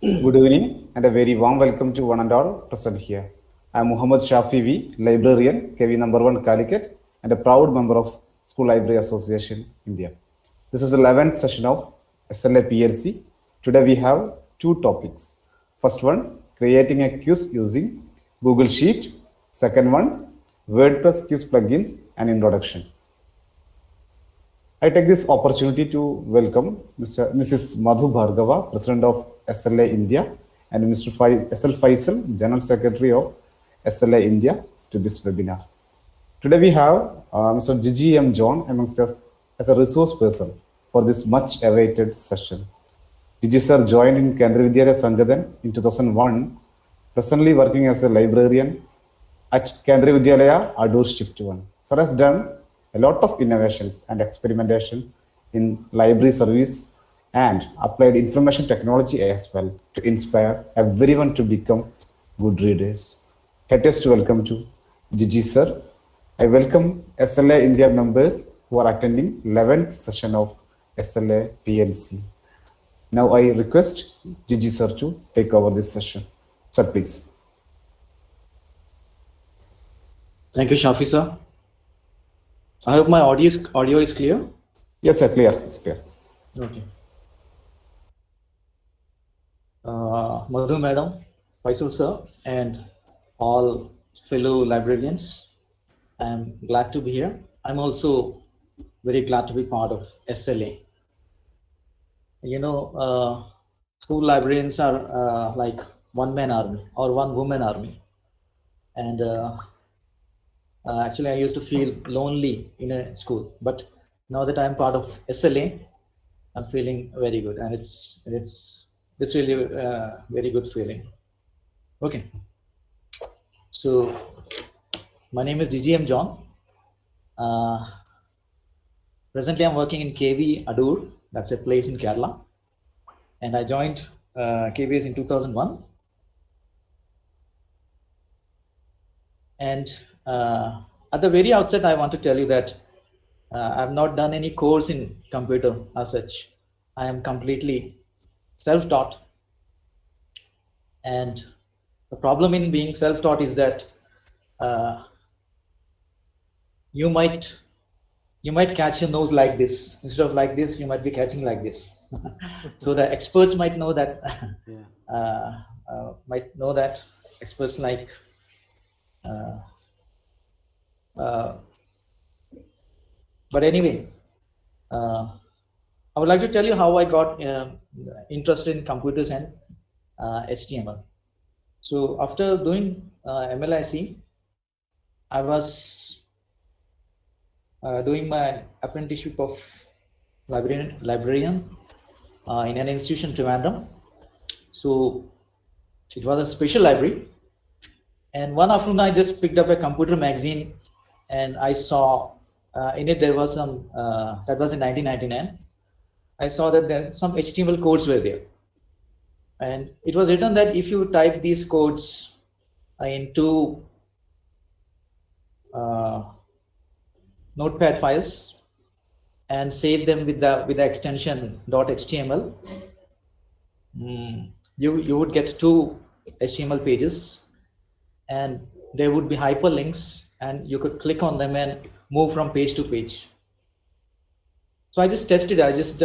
Good evening and a very warm welcome to one and all present here. I am Muhammad Shafi V, librarian, KV number 1 Calicut, and a proud member of School Library Association India. This is the 11th session of SLA PLC. Today we have two topics. First one, creating a quiz using Google Sheet. Second one, WordPress quiz plugins and introduction. I take this opportunity to welcome Mrs. Madhu Bhargava, President of SLA India, and Mr. SL Faisal, General Secretary of SLA India, to this webinar. Today we have Mr. Gigi M. John amongst us as a resource person for this much awaited session. Gigi sir joined in Kendriya Vidyalaya Sangadan in 2001, presently working as a librarian at Kendriya Vidyalaya, Adur Shift 1. Sir has done a lot of innovations and experimentation in library service and applied information technology as well to inspire everyone to become good readers. Heartiest welcome to Gigi sir. I welcome SLA India members who are attending 11th session of SLA PLC. Now I request Gigi sir to take over this session. Sir, please. Thank you, Shafi sir. I hope my audio is clear. Yes, sir, clear. It's clear. Okay. Madhu madam, Faisal sir, and all fellow librarians, I'm glad to be here. I'm also very glad to be part of SLA. You know, school librarians are like one-man army or one-woman army, and actually I used to feel lonely in a school, but now that I'm part of SLA, I'm feeling very good, and it's really very good feeling. Okay, so my name is DGM John. Presently, I'm working in KV Adur. That's a place in Kerala, and I joined KVS in 2001. And at the very outset, I want to tell you that I've not done any course in computer as such. I am completely self-taught. And the problem in being self-taught is that you might catch your nose like this. Instead of like this, you might be catching like this. So the experts might know that. Experts like but anyway, I would like to tell you how I got interested in computers and HTML. So after doing MLIC, I was doing my apprenticeship of librarian in an institution, Trivandrum. So it was a special library. And one afternoon, I just picked up a computer magazine, and I saw in it there was some, that was in 1999. I saw that there some HTML codes were there. And it was written that if you type these codes into notepad files and save them with the extension .html, you would get 2 HTML pages, and there would be hyperlinks, and you could click on them and move from page to page. So I just tested. I just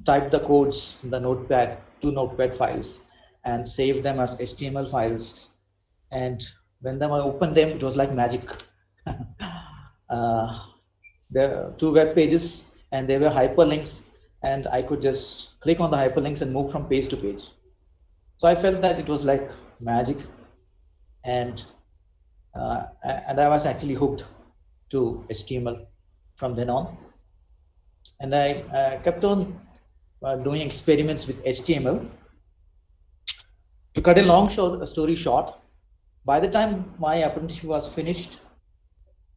typed the codes in the notepad, 2 notepad files, and saved them as HTML files. And when I opened them, it was like magic. There are 2 web pages, and there were hyperlinks, and I could just click on the hyperlinks and move from page to page. So I felt that it was like magic, and I was actually hooked to HTML from then on. And I kept on doing experiments with HTML. To cut a long story short, by the time my apprenticeship was finished,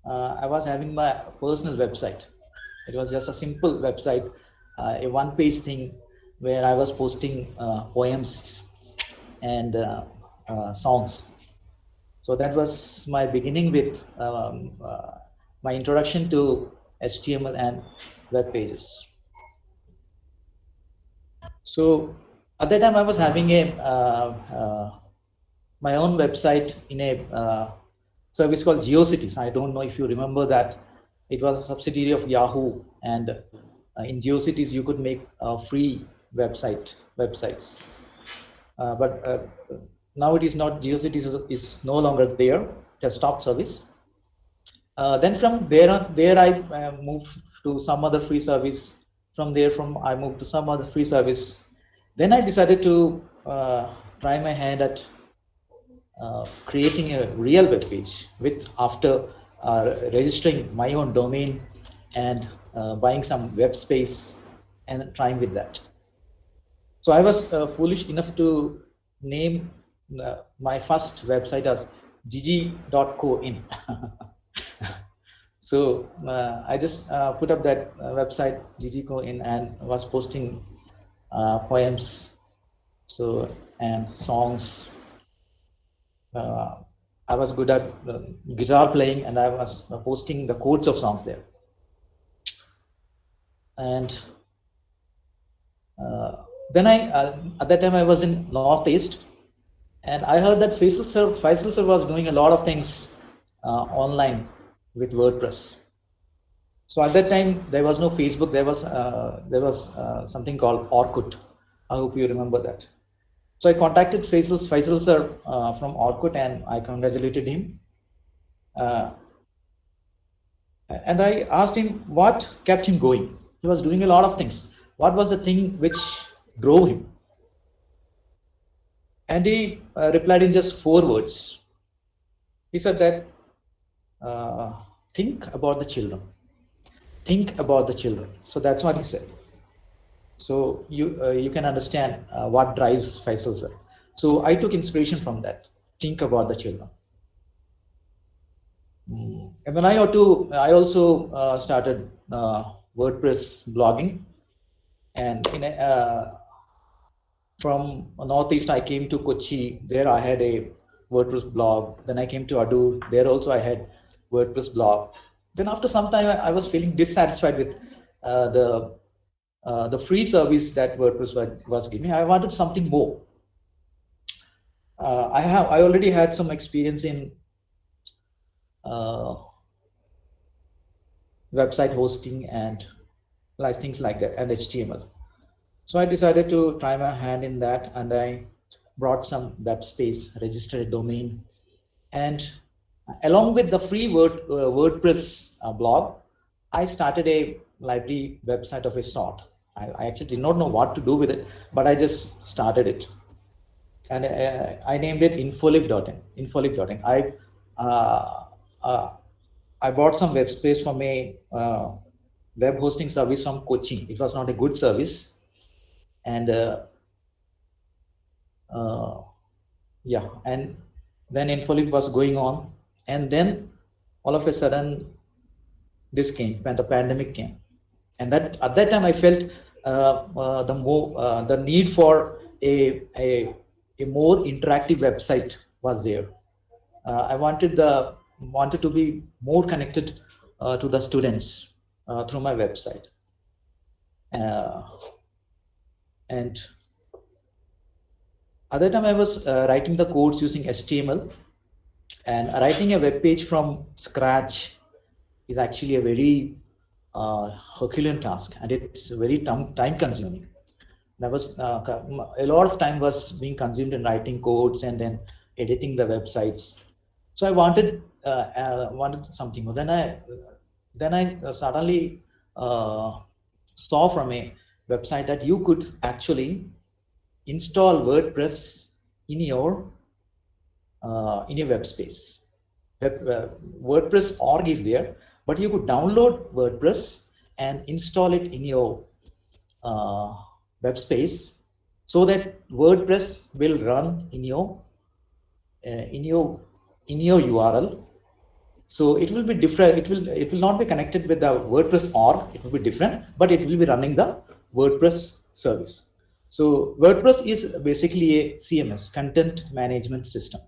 I was having my personal website. It was just a simple website, a one-page thing where I was posting poems and songs. So that was my beginning with my introduction to HTML and web pages. So At that time, I was having a my own website in a service called GeoCities. I don't know if you remember that. It was a subsidiary of Yahoo, and in GeoCities you could make free websites. But now it is not. GeoCities is no longer there. It has stopped service. Then from there I moved to some other free service. From there, I moved to some other free service. Then I decided to try my hand at creating a real web page after registering my own domain and buying some web space and trying with that. So I was foolish enough to name my first website as gg.coin. So I just put up that website gg.coin and was posting poems, and songs. I was good at guitar playing, and I was posting the chords of songs there. And then at that time I was in Northeast, and I heard that Faisal sir was doing a lot of things online with WordPress. So at that time there was no Facebook. There was something called Orkut. I hope you remember that. So I contacted Faisal sir from Orkut, and I congratulated him. And I asked him what kept him going. He was doing a lot of things. What was the thing which drove him? And he replied in just 4 words. He said that think about the children. Think about the children. So that's what he said. So you can understand what drives Faisal sir. So I took inspiration from that. Think about the children. And then I also started WordPress blogging, and from Northeast I came to Kochi. There I had a WordPress blog. Then I came to Adur. There also I had WordPress blog. Then after some time I was feeling dissatisfied with the free service that WordPress was giving. I wanted something more. I already had some experience in website hosting and things like that, and HTML. So I decided to try my hand in that, and I brought some web space, registered a domain, and along with the free WordPress blog, I started a library website of a sort. I actually did not know what to do with it, but I just started it, and I named it infolib.in. I bought some web space from a web hosting service from Kochi. It was not a good service, and yeah, and then Infolib was going on, and then all of a sudden this came when the pandemic came, and that at that time I felt the need for a more interactive website was there. I wanted to be more connected to the students through my website, and at that time I was writing the codes using HTML, and writing a web page from scratch is actually a very Herculean task, and it's very time consuming. There was a lot of time was being consumed in writing codes and then editing the websites. So I wanted something more. Then I suddenly saw from a website that you could actually install WordPress in your web space. WordPress org is there, but you could download WordPress and install it in your web space, so that WordPress will run in your URL. So it will be different. It will not be connected with the WordPress org. It will be different, but it will be running the WordPress service. So WordPress is basically a CMS, content management system,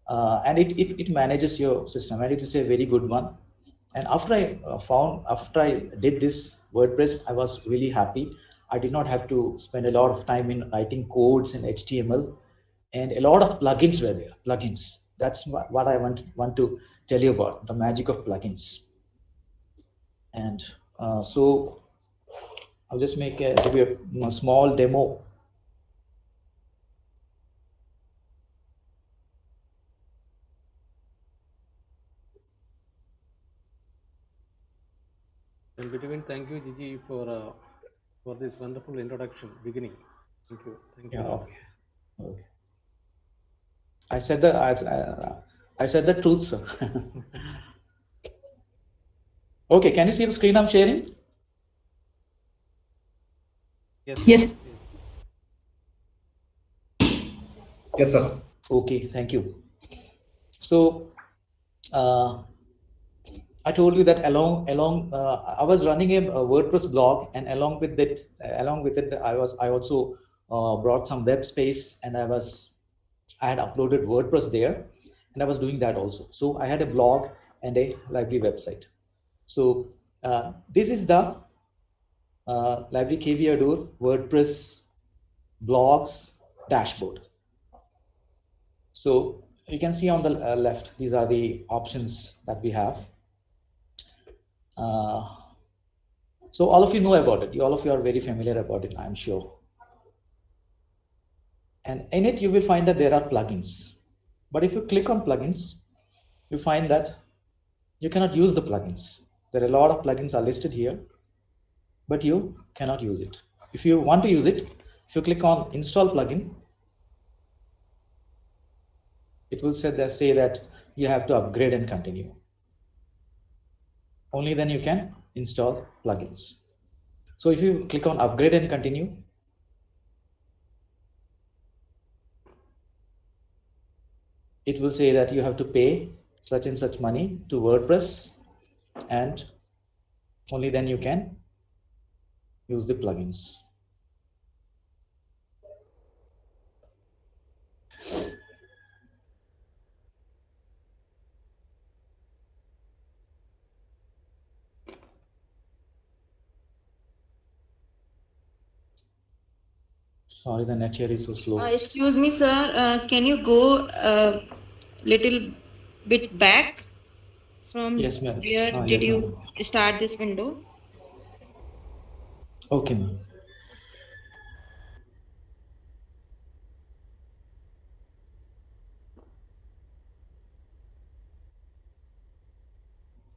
and it manages your system, and it is a very good one. And after I did this WordPress, I was really happy. I did not have to spend a lot of time in writing codes in HTML, and a lot of plugins were there. Plugins. That's what I want to tell you about, the magic of plugins. And so I'll just give you a small demo. And between, thank you, Gigi, for this wonderful introduction beginning. Thank you. Thank you. Yeah. Okay. I said the truth, sir. Okay. Can you see the screen I'm sharing? Yes. Yes. Yes, sir. Okay. Thank you. So I told you that along I was running a WordPress blog, and along with it, I also brought some web space, and I had uploaded WordPress there, and I was doing that also. So I had a blog and a library website. So this is the Library KV Adore WordPress blogs dashboard. So you can see on the left, these are the options that we have. So all of you know about it. All of you are very familiar about it, I'm sure. And in it, you will find that there are plugins. But if you click on plugins, you find that you cannot use the plugins. There are a lot of plugins are listed here, but you cannot use it. If you want to use it, if you click on install plugin, it will say that you have to upgrade and continue. Only then you can install plugins. So if you click on upgrade and continue, it will say that you have to pay such and such money to WordPress, and only then you can use the plugins. Sorry, the net here is so slow. Excuse me, sir. Can you go a little bit back from Yes, ma'am. where did Yes, you ma'am. start this window? Okay, ma'am.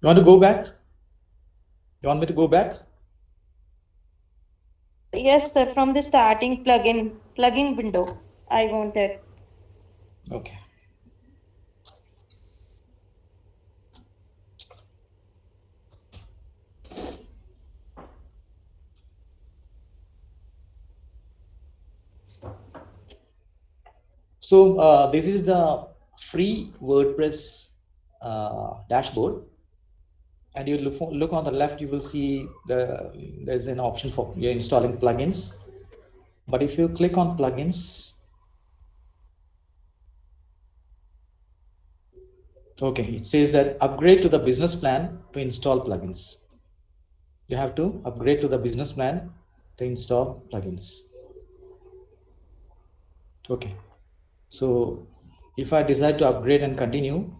You want to go back? You want me to go back? Yes, sir. From the starting plugin window, I wanted. Okay. So this is the free WordPress dashboard, and you look on the left, you will see there's an option for you're installing plugins. But if you click on plugins, okay, it says that upgrade to the business plan to install plugins. You have to upgrade to the business plan to install plugins. Okay, so if I decide to upgrade and continue,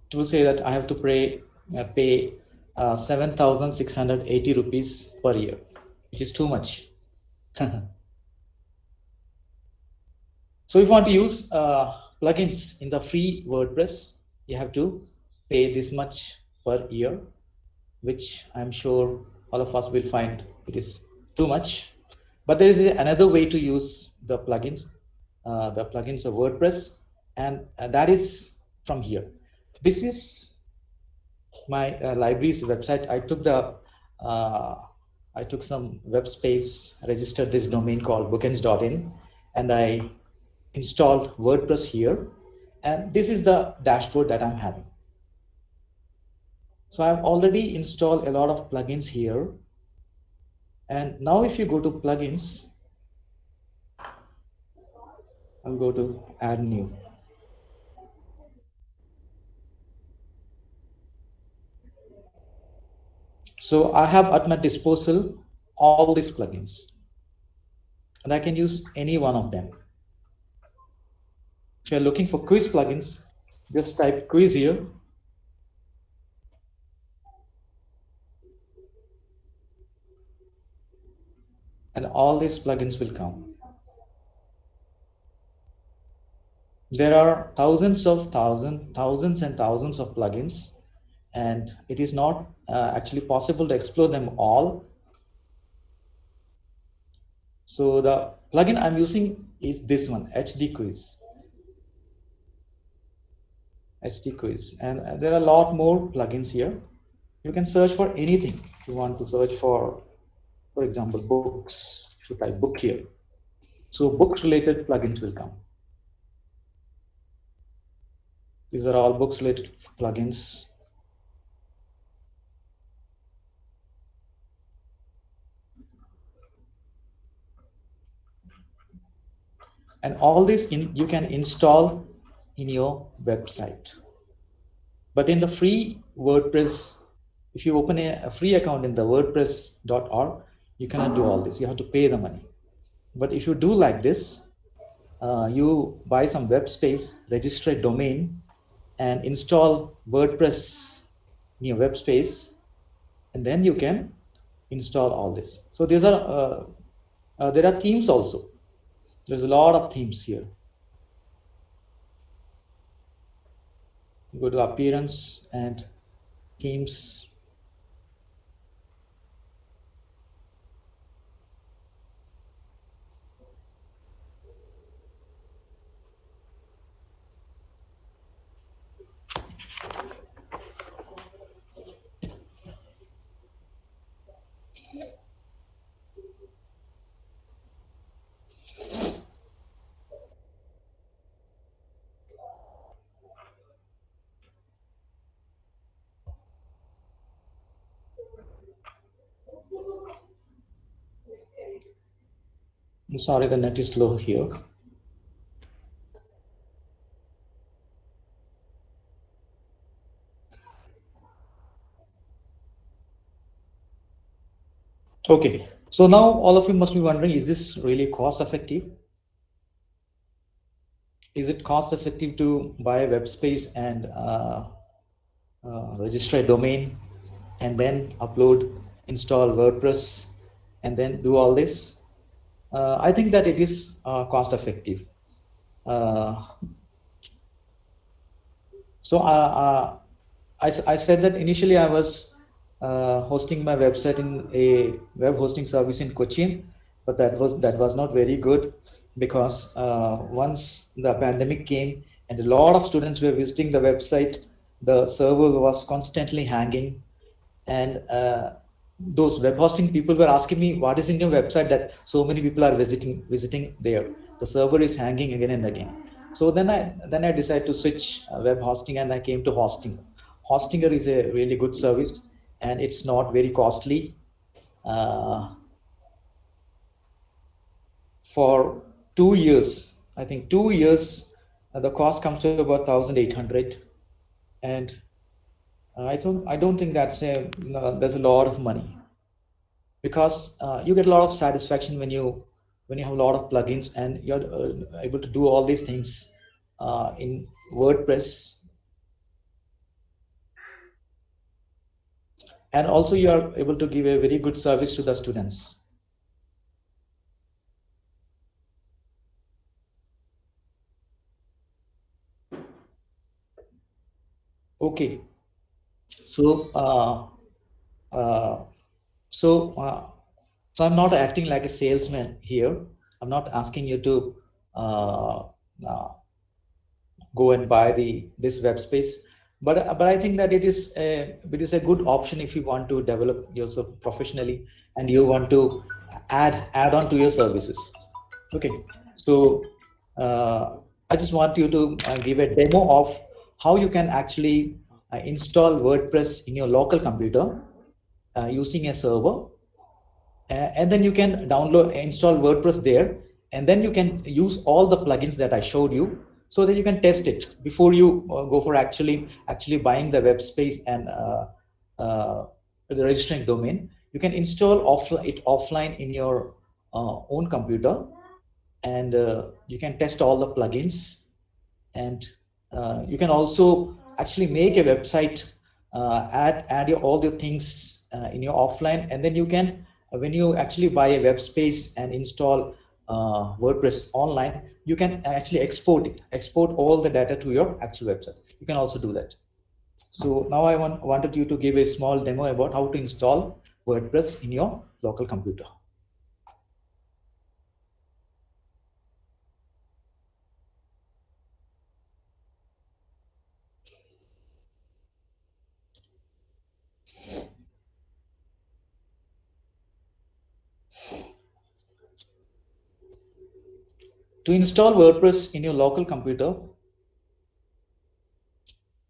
it will say that I have to pay 7,680 rupees per year, which is too much. So if you want to use plugins in the free WordPress, you have to pay this much per year, which I'm sure all of us will find it is too much. But there is another way to use the plugins of WordPress, and that is from here. This is my library's website. I took some web space, registered this domain called bookends.in, and I installed WordPress here, and this is the dashboard that I'm having. So I've already installed a lot of plugins here, and now if you go to plugins, I'll go to add new. So I have at my disposal all these plugins, and I can use any one of them. If you're looking for quiz plugins, just type quiz here. And all these plugins will come. There are thousands and thousands of plugins, and it is not actually possible to explore them all. So the plugin I'm using is this one, HD Quiz. HD Quiz, and there are a lot more plugins here. You can search for anything. If you want to search for example, books, you type book here. So books related plugins will come. These are all books related plugins. And all this you can install in your website. But in the free WordPress, if you open a free account in the wordpress.org, you cannot do all this. You have to pay the money. But if you do like this, you buy some web space, register a domain, and install WordPress in your web space, and then you can install all this. So these are there are themes also. There's a lot of themes here. Go to appearance and themes. I'm sorry, the net is low here. Okay, so now all of you must be wondering, is this really cost effective? Is it cost effective to buy a web space and register a domain and then upload, install WordPress, and then do all this? I think that it is cost effective. So I said that initially I was hosting my website in a web hosting service in Cochin, but that was not very good, because once the pandemic came and a lot of students were visiting the website, the server was constantly hanging, and those web hosting people were asking me, what is in your website that so many people are visiting there? The server is hanging again and again. So then I decided to switch web hosting, and I came to Hostinger. Hostinger is a really good service, and it's not very costly. For 2 years, I think 2 years, the cost comes to about 1,800, and I don't think that's there's a lot of money, because you get a lot of satisfaction when you have a lot of plugins and you're able to do all these things in WordPress, and also you are able to give a very good service to the students. Okay, so so I'm not acting like a salesman here. I'm not asking you to go and buy this web space, but I think that it is a good option if you want to develop yourself professionally and you want to add on to your services. Okay, so I just want you to give a demo of how you can actually install WordPress in your local computer using a server, and then you can install WordPress there, and then you can use all the plugins that I showed you, so that you can test it before you go for actually buying the web space and the registering domain, you can install it offline in your own computer, and you can test all the plugins, and you can also actually make a website, add all your things in your offline, and then you can, when you actually buy a web space and install WordPress online, you can actually export all the data to your actual website. You can also do that. So now I wanted you to give a small demo about how to install WordPress in your local computer. To install WordPress in your local computer,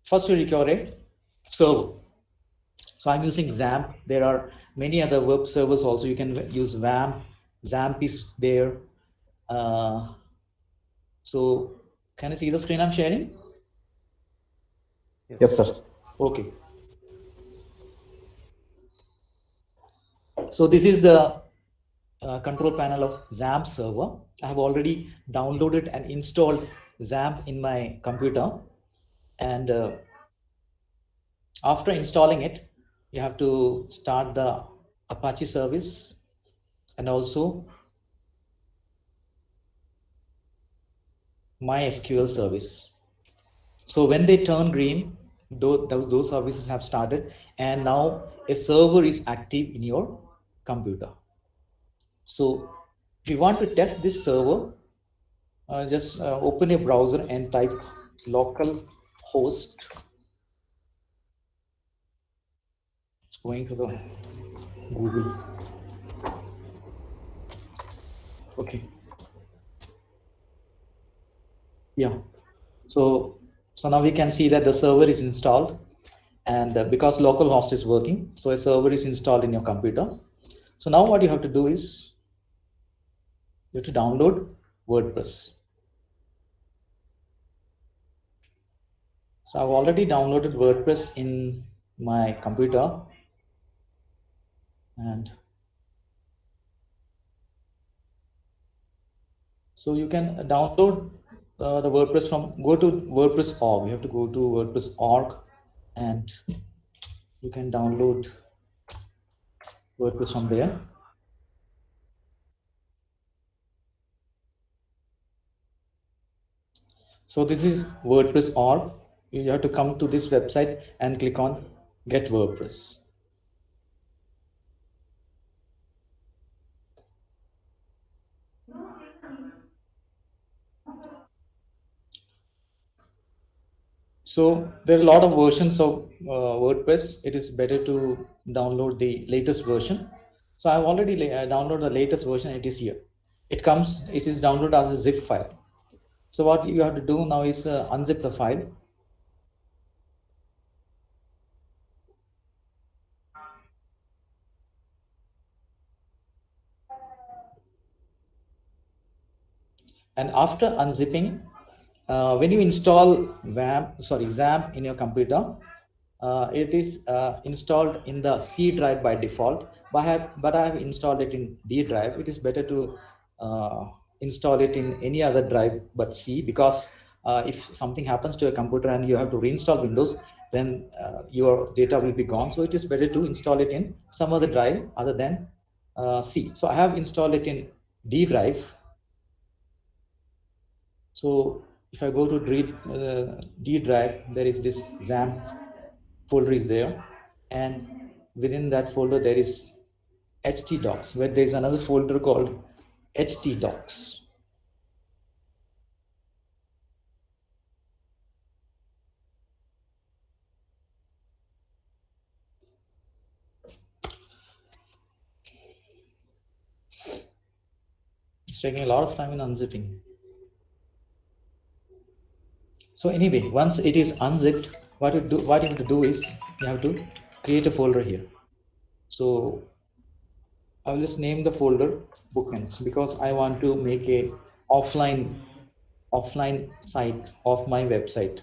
first you require a server. So I'm using XAMPP. There are many other web servers also. You can use WAMP. XAMPP is there. So can you see the screen I'm sharing? Yes, sir. Okay. So this is the control panel of XAMPP server. I have already downloaded and installed XAMPP in my computer. And after installing it, you have to start the Apache service and also MySQL service. So when they turn green, those services have started, and now a server is active in your computer. So if you want to test this server, just open a browser and type localhost. It's going to the Google. Okay. Yeah. So now we can see that the server is installed, and because localhost is working, so a server is installed in your computer. So now what you have to do is you have to download WordPress. So I've already downloaded WordPress in my computer, and so you can download the WordPress from, go to WordPress.org. You have to go to WordPress.org, and you can download WordPress from there. So this is WordPress.org. You have to come to this website and click on Get WordPress. So there are a lot of versions of WordPress. It is better to download the latest version. So I've already downloaded the latest version. It is here. It is downloaded as a zip file. So what you have to do now is unzip the file. And after unzipping, when you install XAMPP in your computer, it is installed in the C drive by default, but I have installed it in D drive. It is better to install it in any other drive but C, because if something happens to a computer and you have to reinstall Windows, then your data will be gone. So it is better to install it in some other drive other than C. So I have installed it in D drive. So if I go to D drive, there is this XAMPP folder is there, and within that folder there is htdocs, where there is another folder called htdocs. It's taking a lot of time in unzipping. So anyway, once it is unzipped, what you have to do is you have to create a folder here. So I will just name the folder bookends, because I want to make a offline site of my website,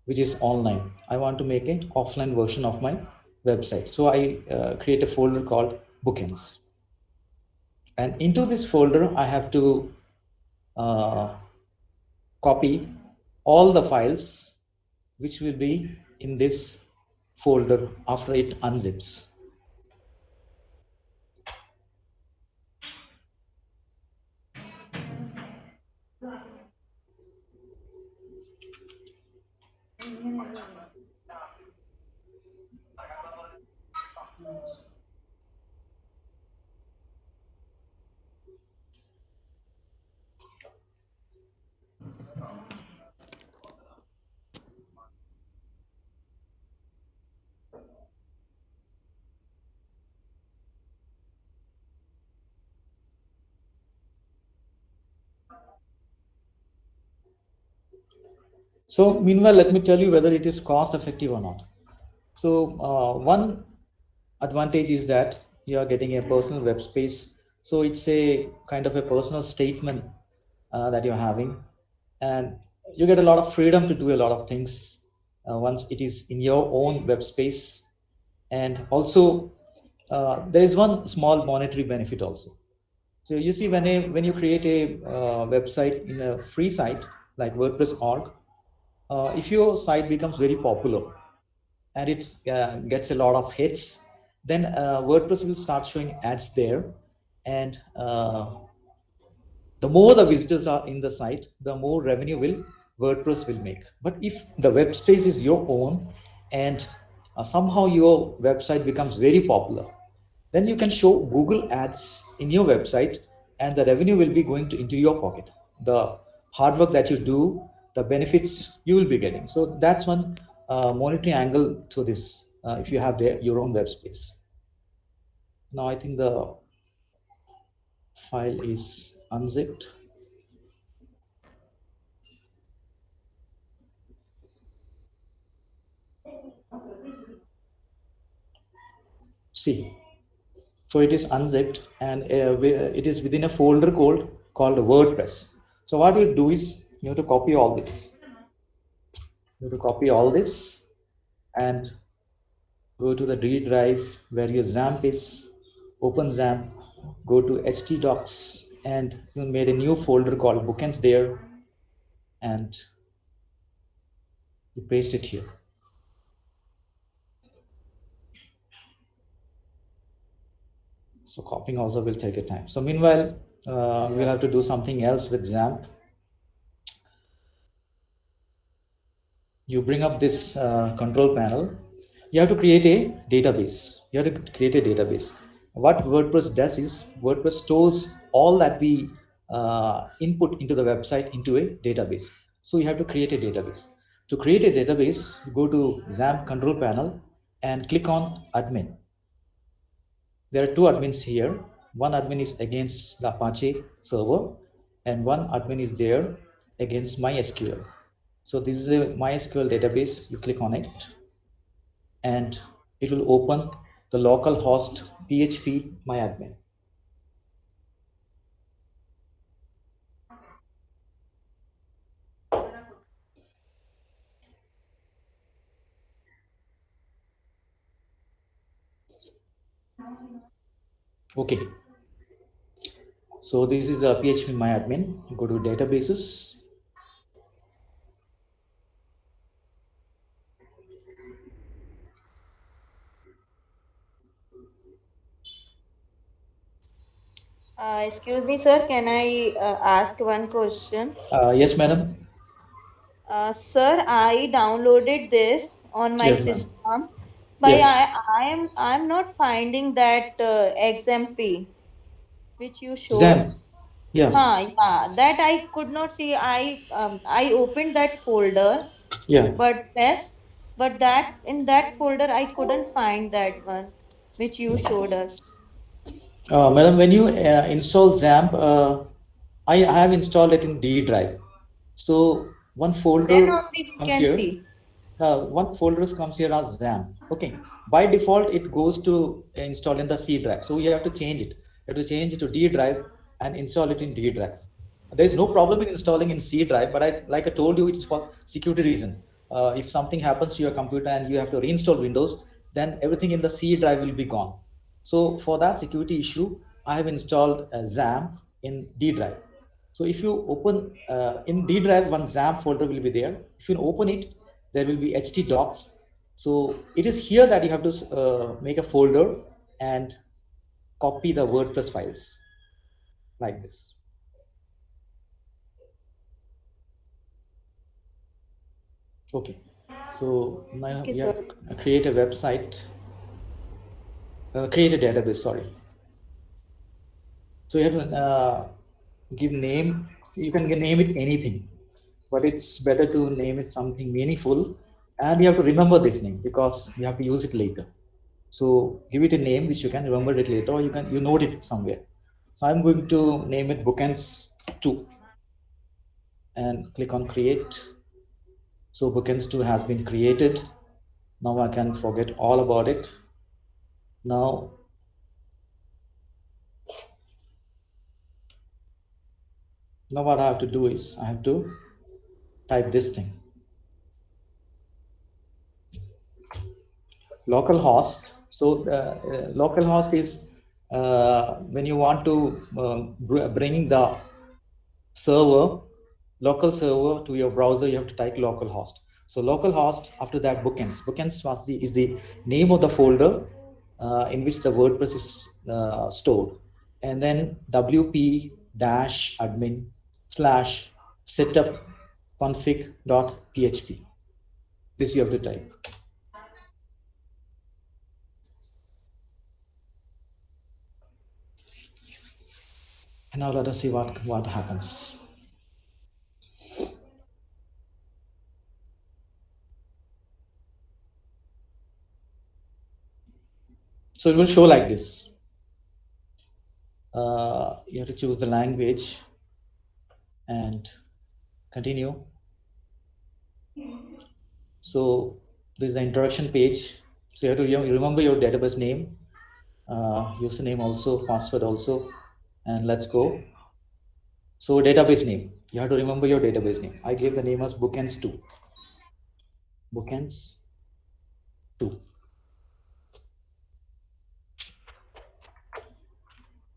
which is online. I want to make an offline version of my website. So I create a folder called bookends. And into this folder, I have to copy all the files which will be in this folder after it unzips. So meanwhile, let me tell you whether it is cost effective or not. So one advantage is that you are getting a personal web space. So it's a kind of a personal statement that you're having, and you get a lot of freedom to do a lot of things once it is in your own web space. And also there is one small monetary benefit also. So you see, when you create a website in a free site like WordPress.org, if your site becomes very popular and it gets a lot of hits, then WordPress will start showing ads there, and the more the visitors are in the site, the more revenue will WordPress will make. But if the web space is your own and somehow your website becomes very popular, then you can show Google ads in your website, and the revenue will be going into your pocket. The hard work that you do, the benefits you will be getting. So that's one monetary angle to this if you have your own web space. Now I think the file is unzipped. See, so it is unzipped, and it is within a folder called WordPress. So what you do is you have to copy all this. You have to copy all this and go to the D drive where your XAMPP is. Open XAMPP, go to htdocs, and you made a new folder called bookends there, and you paste it here. So copying also will take a time. So meanwhile, we'll have to do something else with XAMPP. You bring up this control panel. You have to create a database. You have to create a database. What WordPress does is WordPress stores all that we input into the website into a database. So you have to create a database. To create a database, you go to XAMPP control panel and click on admin. There are two admins here. One admin is against the Apache server, and one admin is there against MySQL. So this is a MySQL database. You click on it, and it will open the local host PHP MyAdmin. Okay. So this is the PHP MyAdmin. You go to databases. Excuse me, sir. Can I ask one question? Yes, madam. Sir, I downloaded this on my Yes, ma'am. system, but Yes. I'm not finding that XMP which you showed. XAMPP. Yeah. Yeah, that I could not see. I opened that folder, Yeah. but that in that folder I couldn't find that one which you showed us. Madam, when you install XAMPP, I have installed it in D drive. So one folder Then only we comes can here. see. One folder comes here as XAMPP. Okay. By default, it goes to install in the C drive. So you have to change it. You have to change it to D drive and install it in D drive. There is no problem in installing in C drive, but like I told you, it's for security reason. If something happens to your computer and you have to reinstall Windows, then everything in the C drive will be gone. So for that security issue, I have installed a XAMPP in D drive. So if you open in D drive, one XAMPP folder will be there. If you open it, there will be htdocs. So it is here that you have to make a folder and copy the WordPress files like this. Okay, so now Okay, we have sir. to create a website, create a database, sorry. So you have to give name, you can name it anything, but it's better to name it something meaningful, and you have to remember this name because you have to use it later. So give it a name which you can remember it later, or you note it somewhere. So I'm going to name it Bookends 2 and click on create. So Bookends 2 has been created. Now I can forget all about it. Now what I have to do is I have to type this thing. Localhost. So localhost is when you want to bring the server, local server to your browser, you have to type localhost. So localhost, after that Bookends. Bookends is the name of the folder in which the WordPress is stored. And then wp-admin/setup config.php. This you have to type. And now let us see what happens. So it will show like this. You have to choose the language and continue. So this is the introduction page. So you have to remember your database name, username also, password also, and let's go. So database name, you have to remember your database name. I gave the name as Bookends 2. Bookends 2.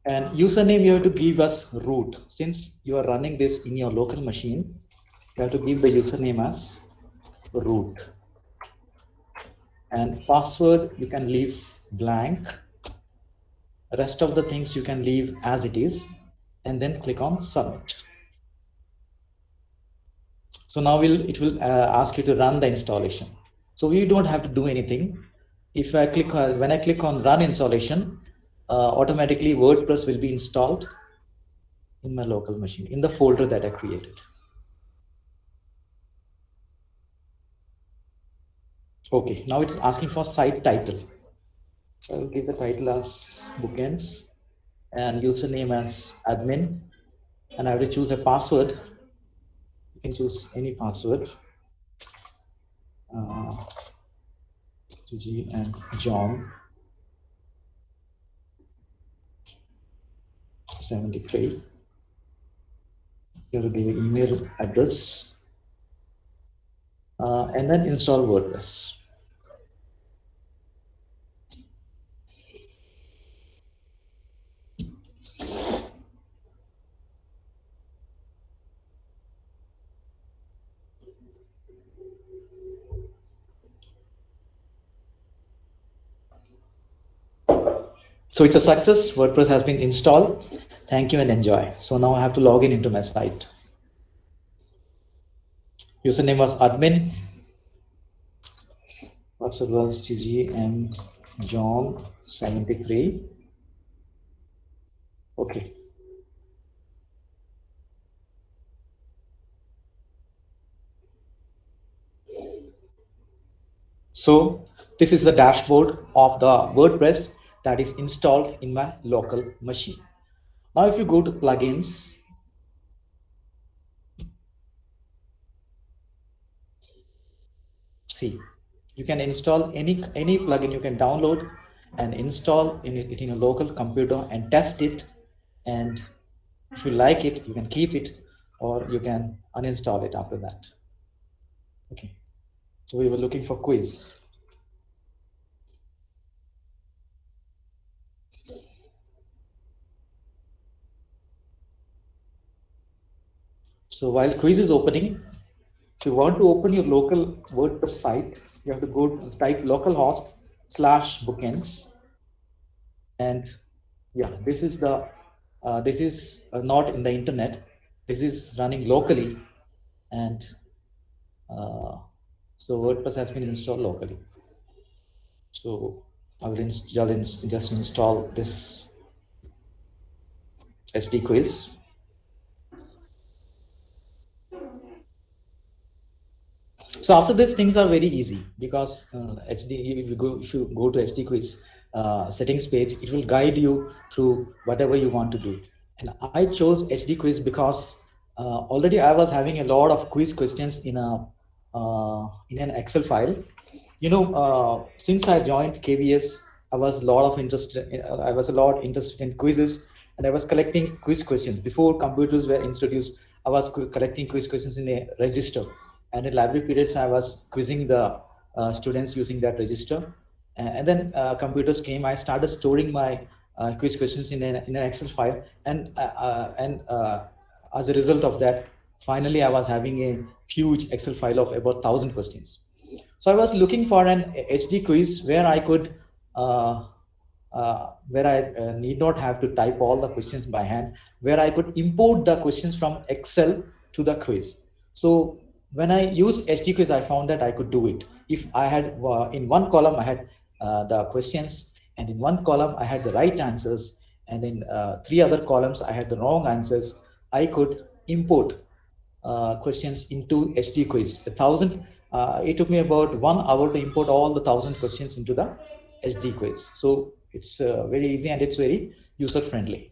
And username, you have to give us root. Since you are running this in your local machine, you have to give the username as root. And password, you can leave blank. The rest of the things you can leave as it is, and then click on submit. So now it will ask you to run the installation. So we don't have to do anything. If I click when I click on run installation, automatically WordPress will be installed in my local machine in the folder that I created. Okay, now it's asking for site title. So I will give the title as Bookends and username as admin, and I have to choose a password. You can choose any password. Gigi and John 73. You have to give an email address and then install WordPress. So it's a success. WordPress has been installed. Thank you and enjoy. So now I have to log in into my site. Username was admin. Password was GGM John 73. Okay. So this is the dashboard of the WordPress that is installed in my local machine. Now if you go to plugins, see, you can install any plugin you can download and install it in a local computer and test it, and if you like it you can keep it or you can uninstall it after that. Okay, so we were looking for quiz. So while quiz is opening, if you want to open your local WordPress site, you have to go type localhost / bookends, and yeah, this is the this is not in the internet. This is running locally, and so WordPress has been installed locally. So I will just install this SD quiz. So after this, things are very easy because if you go to SD quiz settings page, it will guide you through whatever you want to do. And I chose HD quiz because already I was having a lot of quiz questions in an Excel file. You know, since I joined KVS, I was a lot interested in quizzes, and I was collecting quiz questions before computers were introduced. I was collecting quiz questions in a register, and in library periods, I was quizzing the students using that register. And then computers came. I started storing my quiz questions in an Excel file, and as a result of that, finally, I was having a huge Excel file of about 1,000 questions. So I was looking for an HD quiz where I could, need not have to type all the questions by hand, where I could import the questions from Excel to the quiz. So when I used HD quiz, I found that I could do it. If I had in one column, I had the questions, and in one column, I had the right answers, and in 3 other columns, I had the wrong answers. I could import questions into HD quiz. It took me about 1 hour to import all the 1,000 questions into the HD quiz. So it's very easy and it's very user friendly.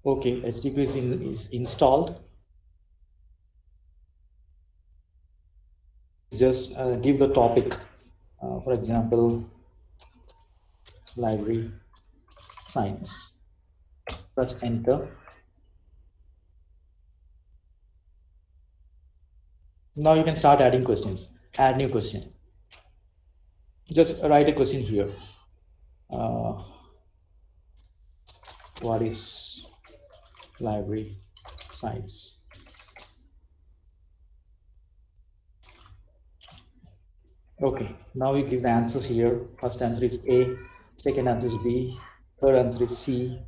Okay, HD quiz is installed. Just give the topic, for example, library science. Press enter. Now you can start adding questions. Add new question. Just write a question here. What is library science? Okay, now we give the answers here. First answer is A, second answer is B, third answer is C,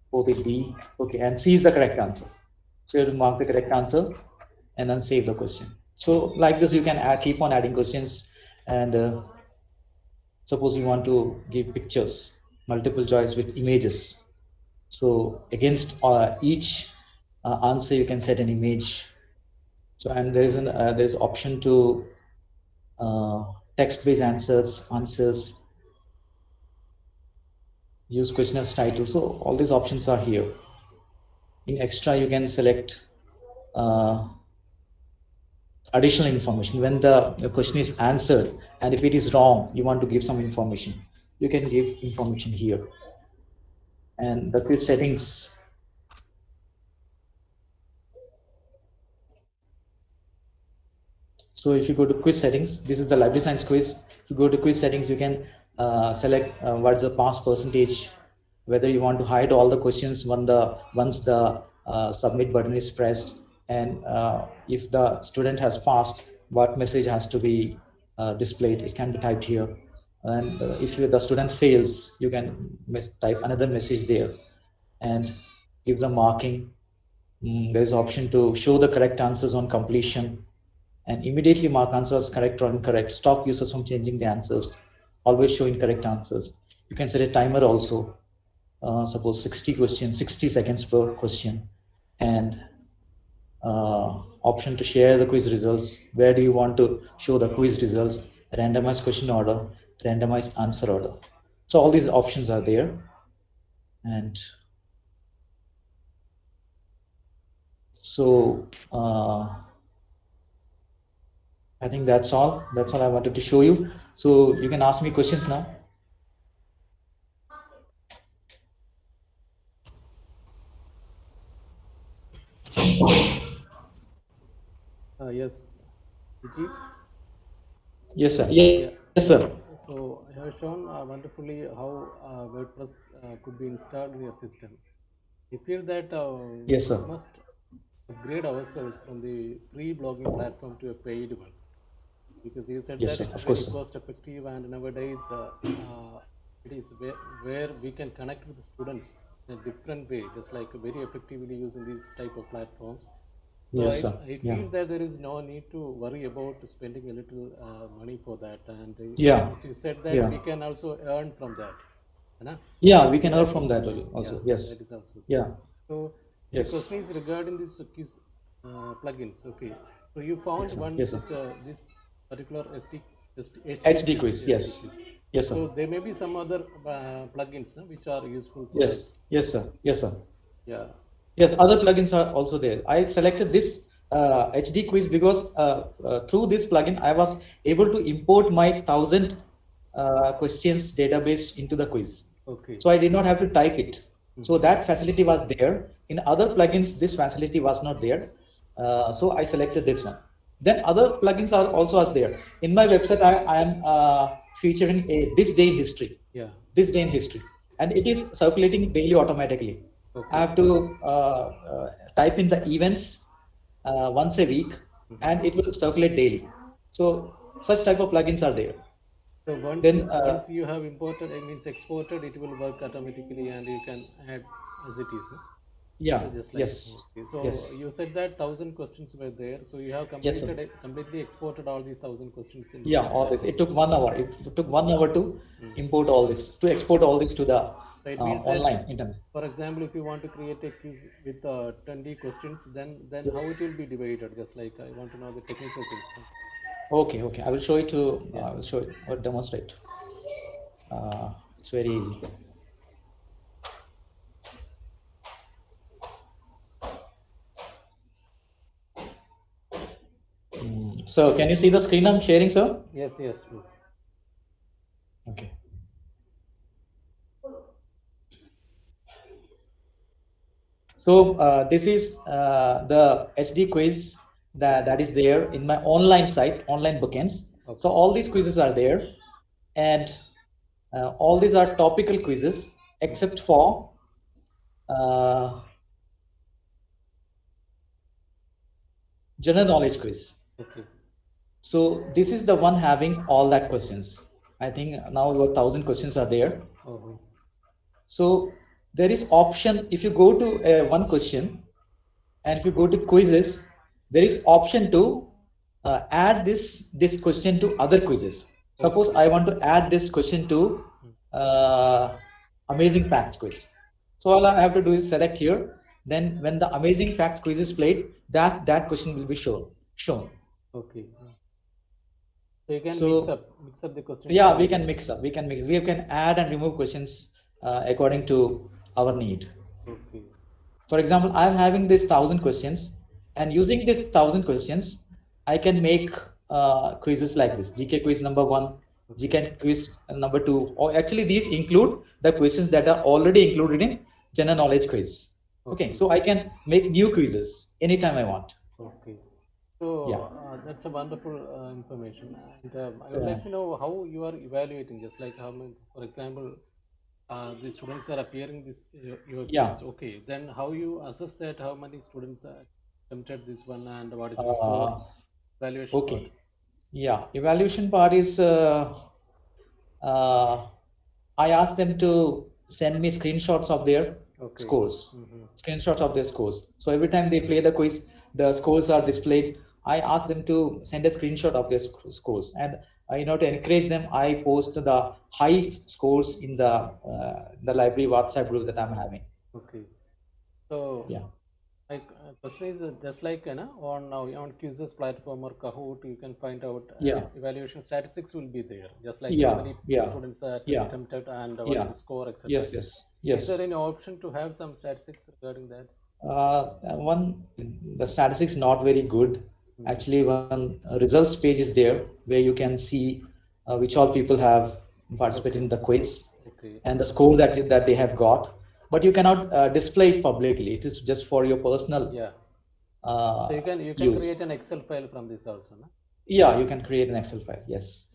fourth is D. Okay, and C is the correct answer. So you have to mark the correct answer and then save the question. So like this, you can keep on adding questions, and suppose you want to give pictures, multiple choice with images. So against each answer, you can set an image. So and there is there's option to text-based answers, use question as title. So all these options are here. In extra, you can select additional information. When the question is answered, and if it is wrong, you want to give some information, you can give information here. And the quiz settings. So if you go to quiz settings, this is the library science quiz. If you go to quiz settings, you can select what's the pass percentage, whether you want to hide all the questions once the submit button is pressed, and if the student has passed, what message has to be displayed. It can be typed here. And if the student fails, you can type another message there and give the marking. There's option to show the correct answers on completion, and immediately mark answers correct or incorrect. Stop users from changing the answers. Always show incorrect answers. You can set a timer also. Suppose 60 questions, 60 seconds per question, and option to share the quiz results. Where do you want to show the quiz results? Randomized question order, randomized answer order. So all these options are there, and so I think that's all. That's all I wanted to show you. So you can ask me questions now. Yes, Gigi. Yes, sir. Yes, sir. So I have shown wonderfully how WordPress could be installed in your system. I feel that Yes, we sir. must upgrade ourselves from the free blogging platform to a paid one, because you said Yes, that sir. it's Of very course, sir. cost effective, and nowadays it is where we can connect with the students in a different way, just like very effectively using these type of platforms. So Yes, sir. I Yeah. feel that there is no need to worry about spending a little money for that. And Yeah. as you said that Yeah. we can also earn from that. Right? Yeah, we So can that learn is from that nice. also. Yeah, Yes. that is also good. Yeah. So the Yes. question is regarding this plugins. Okay. So you found one Yes, sir. this particular HD quiz. Yes. quiz. Yes, sir. So there may be some other plugins which are useful for Yes. us. Yes, sir. Yes, sir. Yeah. Yes, other plugins are also there. I selected this HD quiz because through this plugin, I was able to import my 1000 questions database into the quiz. Okay. So I did not have to type it. So that facility was there. In other plugins, this facility was not there. So I selected this one. Then other plugins are also as there. In my website, I am featuring this day in history. Yeah. This day in history, and it is circulating daily automatically. Okay. I have to type in the events once a week, and it will circulate daily. So such type of plugins are there. So once, Then, once you have imported, it means exported, it will work automatically, and you can add as it is. No? Yeah. So just like, Yes. okay. So Yes. you said that 1000 questions were there. So you have Yes, sir. completely exported all these 1000 questions. In Yeah, all this. It took 1 hour. It took 1 hour to import all this, to export all this to the So it means that, online internet. for example, if you want to create a quiz with 20 questions, then how it will be divided? Just like I want to know the technical things. Okay, okay. I will show it to. I will show it or demonstrate. It's very easy. So can you see the screen I'm sharing, sir? Yes, yes, please. Okay. So this is the HD quiz that is there in my online site, online bookends. Okay. So all these quizzes are there, and all these are topical quizzes except for general knowledge quiz. Okay. So this is the one having all that questions. I think now about 1000 questions are there. Oh. So there is option, if you go to one question, and if you go to quizzes, there is option to add this question to other quizzes. Suppose I want to add this question to amazing facts quiz. So all I have to do is select here. Then when the amazing facts quiz is played, that question will be shown. Okay. So you can So, mix up the questions. yeah, we can mix up. We can add and remove questions according to our need. Okay. For example, I'm having this 1000 questions, and using this 1000 questions, I can make quizzes like this: GK quiz number 1, GK quiz number 2. Or actually, these include the questions that are already included in general knowledge quiz. Okay, so I can make new quizzes anytime I want. Okay. So Yeah. that's a wonderful information, and I would like to know how you are evaluating. Just like how many, for example, the students are appearing this your Yeah. quiz. Okay, then how you assess that? How many students attempted this one, and what is the score? Evaluation. Okay. part. Yeah, evaluation part is I asked them to send me screenshots of their Okay. scores, Mhm. screenshots of their scores. So every time they play the quiz, the scores are displayed. I ask them to send a screenshot of their scores, and to encourage them, I post the high scores in the library WhatsApp group that I'm having. Okay. So Yeah. like question is just like on Quizzes platform or Kahoot, you can find out Yeah. evaluation statistics will be there, just like Yeah, how many yeah, students yeah. attempted and what Yeah. is the score, etc. Yes, yes, yes. Is there any option to have some statistics regarding that? The statistics not very good. Actually, one results page is there where you can see which all people have participated in the quiz Okay. and the score that they have got. But you cannot display it publicly. It is just for your personal Yeah. So you can use. create an Excel file from this also, no? Yeah, you can create an Excel file. Yes.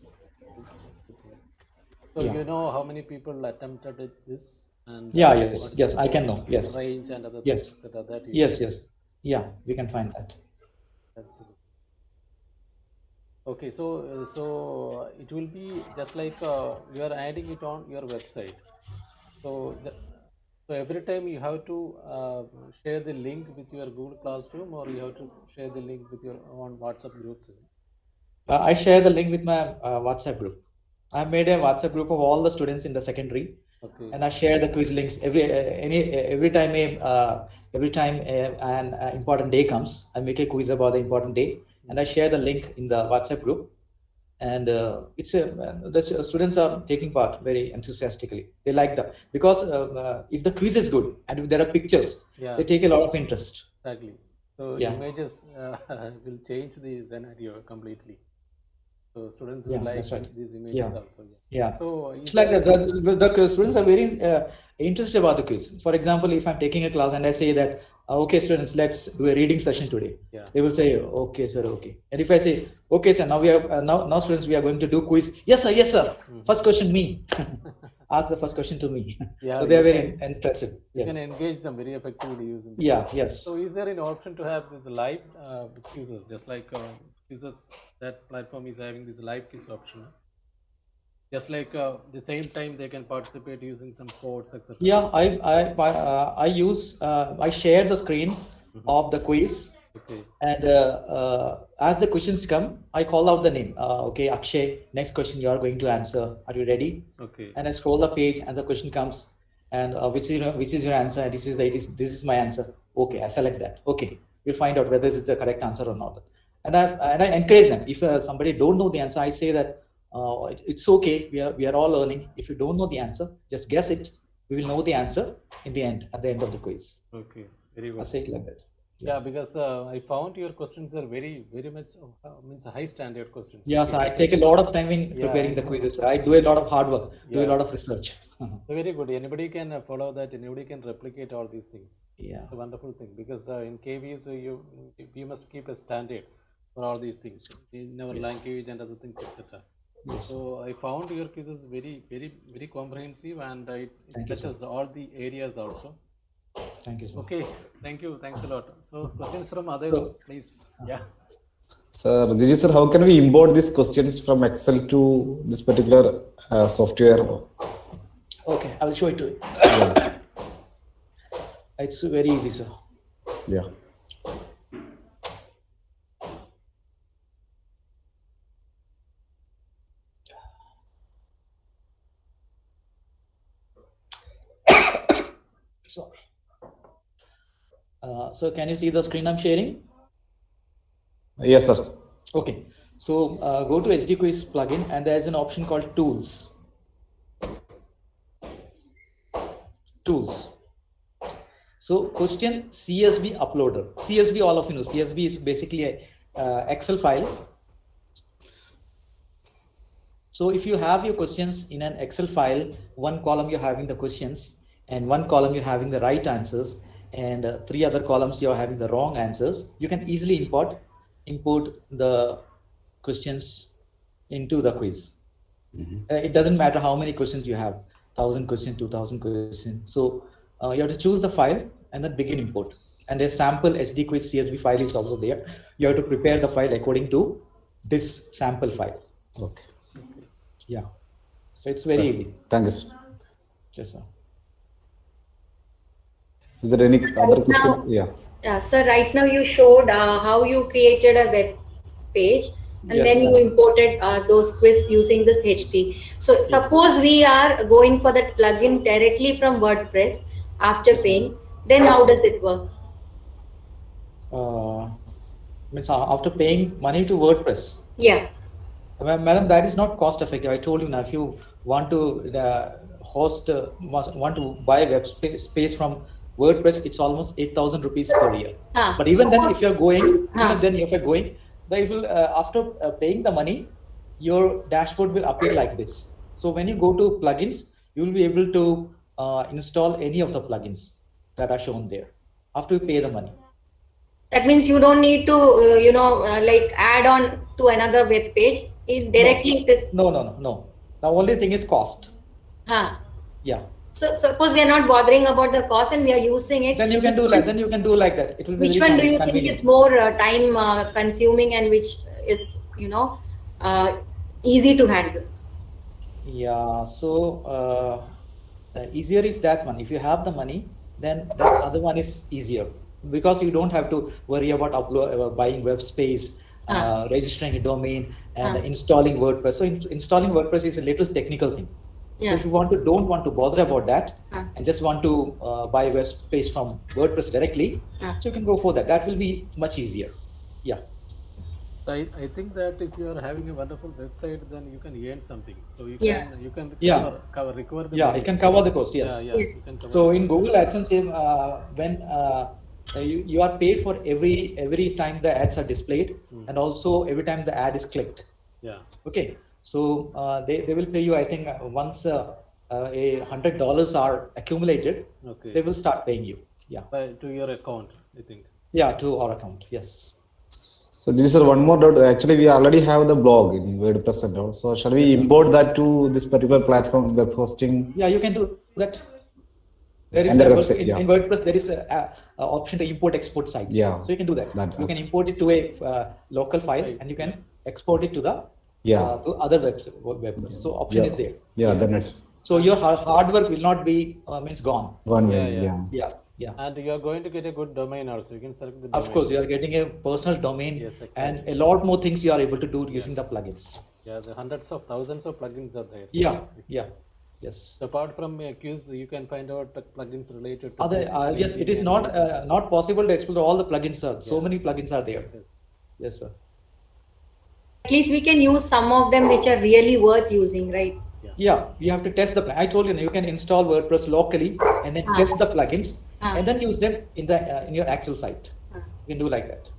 So Yeah. you know how many people attempted this, and Yeah. what Yes. is Yes. the I can know. Yes. range and other Yes. things, etc. That you Yes. can- Yes. Yeah. We can find that. Absolutely. Okay, so it will be just like you are adding it on your website. So so every time you have to share the link with your Google Classroom, or you have to share the link with your own WhatsApp groups. I share the link with my WhatsApp group. I made a WhatsApp group of all the students in the secondary, Okay. and I share the quiz links every time an important day comes. I make a quiz about the important day, and I share the link in the WhatsApp group. And the students are taking part very enthusiastically. They like that because if the quiz is good and if there are pictures, Yeah. they take a lot of interest. Exactly. So Yeah. images will change the scenario completely. So students will Yeah, like that's right. these images Yeah. also. Yeah. So It's like the students are very interested about the quiz. For example, if I'm taking a class and I say that, okay, students, let's do a reading session today. Yeah. They will say, okay, sir, okay. And if I say, okay, sir, now we are now students, we are going to do quiz. Yes, sir, yes, sir. First question, me. Ask the first question to me. Yeah, So they are you very interested. You Yes. can engage them very effectively using. Yeah. Yes. So is there an option to have this live quizzes, just like quizzes that platform is having this live quiz option? Just like the same time they can participate using some codes, etc. Yeah, I share the screen of the quiz. Okay. And as the questions come, I call out the name. Okay, Akshay, next question you are going to answer. Are you ready? Okay. And I scroll the page, and the question comes, and which is your answer? And this is my answer. Okay, I select that. Okay, we'll find out whether this is the correct answer or not. And I encourage them. If somebody don't know the answer, I say that it's okay. We are all learning. If you don't know the answer, just guess it. We will know the answer in the end, at the end of the quiz. Okay. Very good. I say it like that. Yeah, because I found your questions are very much means high standard questions. Yes, I take a lot of time in preparing the quizzes. I do a lot of hard work, do a lot of research. Very good. Anybody can follow that. Anybody can replicate all these things. Yeah. It's a wonderful thing, because in KVs you must keep a standard for all these things in our language and other things, etc. Yes. So I found your quizzes very comprehensive, and it touches all the areas also. Thank you, sir. Okay, thank you. Thanks a lot. So questions from others, please. Yeah. Sir, Gigi sir, how can we import these questions from Excel to this particular software? Okay, I will show it to you. Yeah. It's very easy, sir. Yeah. So can you see the screen I'm sharing? Yes, sir. Okay. So go to HD Quiz plugin, and there's an option called Tools. Tools. So question CSV uploader. CSV, all of you know, CSV is basically a Excel file. So if you have your questions in an Excel file, one column you're having the questions, and one column you're having the right answers, and 3 other columns you're having the wrong answers, you can easily import the questions into the quiz. It doesn't matter how many questions you have, 1,000 questions, 2,000 questions. So you have to choose the file and then begin import. And a sample SD quiz CSV file is also there. You have to prepare the file according to this sample file. Okay. Yeah. So it's very easy. Thank you, sir. Yes, sir. Is there any other questions? Yeah. Yeah, so right now you showed how you created a web page, and Yes, then you ma'am. imported those quiz using this HD. So suppose we are going for that plugin directly from WordPress after paying, then how does it work? Means after paying money to WordPress. Yeah. Well, madam, that is not cost effective. I told you now, if you want to want to buy web space from WordPress, it's almost 8,000 rupees per year. But even then, if you're going, they will after paying the money, your dashboard will appear like this. So when you go to plugins, you will be able to install any of the plugins that are shown there after you pay the money. That means you don't need to, like add on to another web page. It directly it is. No. The only thing is cost. Huh. Yeah. So suppose we are not bothering about the cost and we are using it. Then you can do like that. It will be Which very one do you think convenient. is more time consuming and which is easy to handle? Yeah. So easier is that one. If you have the money, then that other one is easier because you don't have to worry about buying web space, registering a domain, and installing WordPress. So installing WordPress is a little technical thing. Yeah. So if you don't want to bother about that and just want to buy web space from WordPress directly, so you can go for that. That will be much easier. Yeah. I think that if you are having a wonderful website, then you can earn something. So you Yeah. can recover the Yeah, money. it can cover the cost. Yes. Yeah, Yes. you can cover So the in cost. Google AdSense, when you are paid for every time the ads are displayed, and also every time the ad is clicked. Yeah. Okay, so they will pay you. I think once $100 are accumulated, Okay. they will start paying you. Yeah, To your account, I think. yeah, to our account. Yes. So this is one more doubt. Actually, we already have the blog in WordPress and all. So shall we import that to this particular platform, web hosting? Yeah, you can do that. There is And the a, website, in WordPress there is a option to import export sites. Yeah. So you can do that. That- You can import it to a local file Right. and you can export it to the Yeah. to other webs. So option Yeah. is there. Yeah, then it's So your hard work will not be means gone. one Yeah, way. yeah. Yeah. Yeah, yeah. And you are going to get a good domain also. You can select the domain. Of course, you are getting a personal domain Yes, exactly. and a lot more things you are able to do using the plugins. Yeah, the hundreds of thousands of plugins are there. Yeah, yeah, yes. So apart from Qs, you can find out the plugins related to Other this, yes, it is and- not possible to explore all the plugins. Sir. So many plugins are there. Yes, yes. Yes, sir. At least we can use some of them which are really worth using, right? Yeah, you have to test the. I told you, you can install WordPress locally and then test the plugins and then use them in the in your actual site. You can do like that.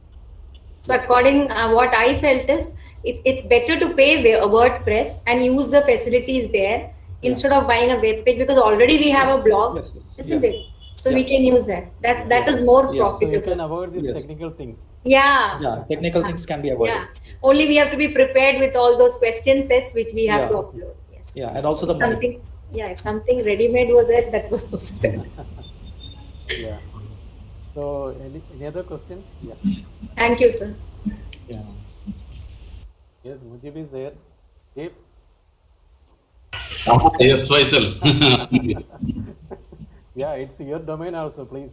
So according what I felt is it's better to pay WordPress and use the facilities there instead of buying a web page because already we have a blog, Yes, yes. isn't Yeah. it? So we Yeah. can use that. That is more Yeah. So you profitable. can avoid these Yes. technical things. Yeah. Yeah, technical things can be avoided. Yeah. Only we have to be prepared with all those question sets which we have to Yeah. upload. Yes. Yeah, and also the money. Something. Yeah. If something ready-made was there, that was also better. Yeah. So any other questions? Yeah. Thank you, sir. Yeah. Yes, Mujib is there. Deep. Yes, Faisal. Yeah, it's your domain also, please.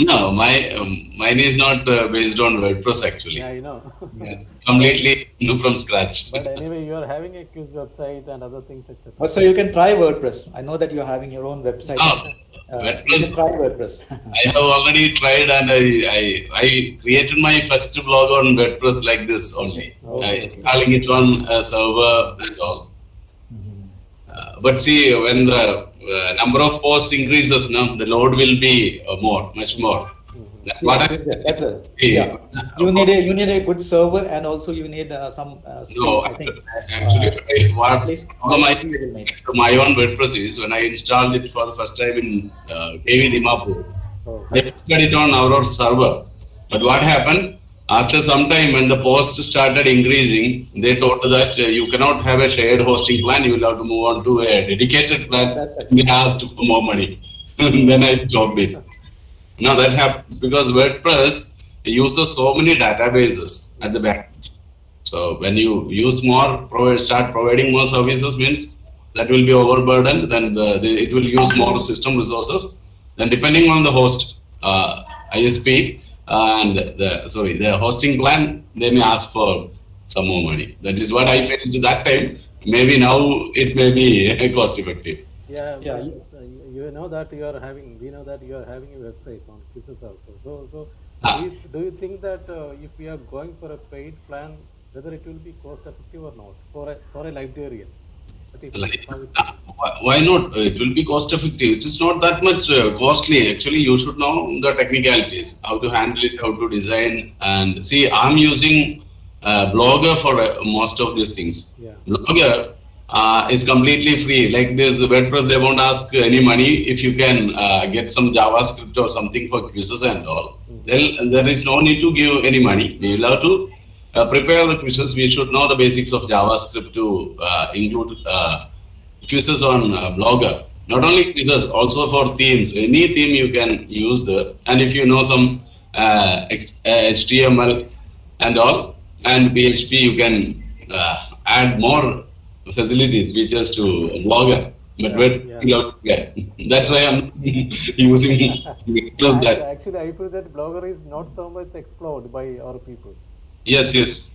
No, mine is not based on WordPress actually. Yeah, I know. Yes, completely new from scratch. But anyway, you are having a Qs website and other things, etc. So you can try WordPress. I know that you are having your own website. Oh, You WordPress. can try WordPress. I have already tried and I created my first blog on WordPress like this only. Okay. Calling it on a server and all. But see, when the number of posts increases, now the load will be much more. What I- That's it. Yeah. You need a good server and also you need some space. No, I think actually, at what least my you will need. my own WordPress is when I installed it for the first time in KV Dimapur. Oh. I tested it on our own server. But what happened? After some time, when the posts started increasing, they told that you cannot have a shared hosting plan. You will have to move on to a dedicated plan. That's right. We asked for more money. Then I stopped it. Now that happens because WordPress uses so many databases at the back. So when you use more, start providing more services, means that will be overburdened. Then it will use more system resources. Then depending on the host, ISP, and the hosting plan, they may ask for some more money. That is what I faced that time. Maybe now it may be cost effective. Yeah, Yeah, but, you know that you are having. We know that you are having a website on Quizzes also. So Ah. do you think that if we are going for a paid plan, whether it will be cost effective or not for a librarian? That is Like, how it- why not? It will be cost effective. It is not that much costly. Actually, you should know the technicalities, how to handle it, how to design. And see, I'm using Blogger for most of these things. Yeah. Blogger, is completely free. Like this WordPress, they won't ask any money. If you can get some JavaScript or something for quizzes and all, then there is no need to give any money. We will have to prepare the quizzes. We should know the basics of JavaScript to include quizzes on Blogger. Not only quizzes, also for themes. Any theme you can use there. And if you know some HTML and all, and PHP, you can add more facilities, features to Blogger. But that's why I'm using plus that. Actually, I feel that Blogger is not so much explored by our people. Yes.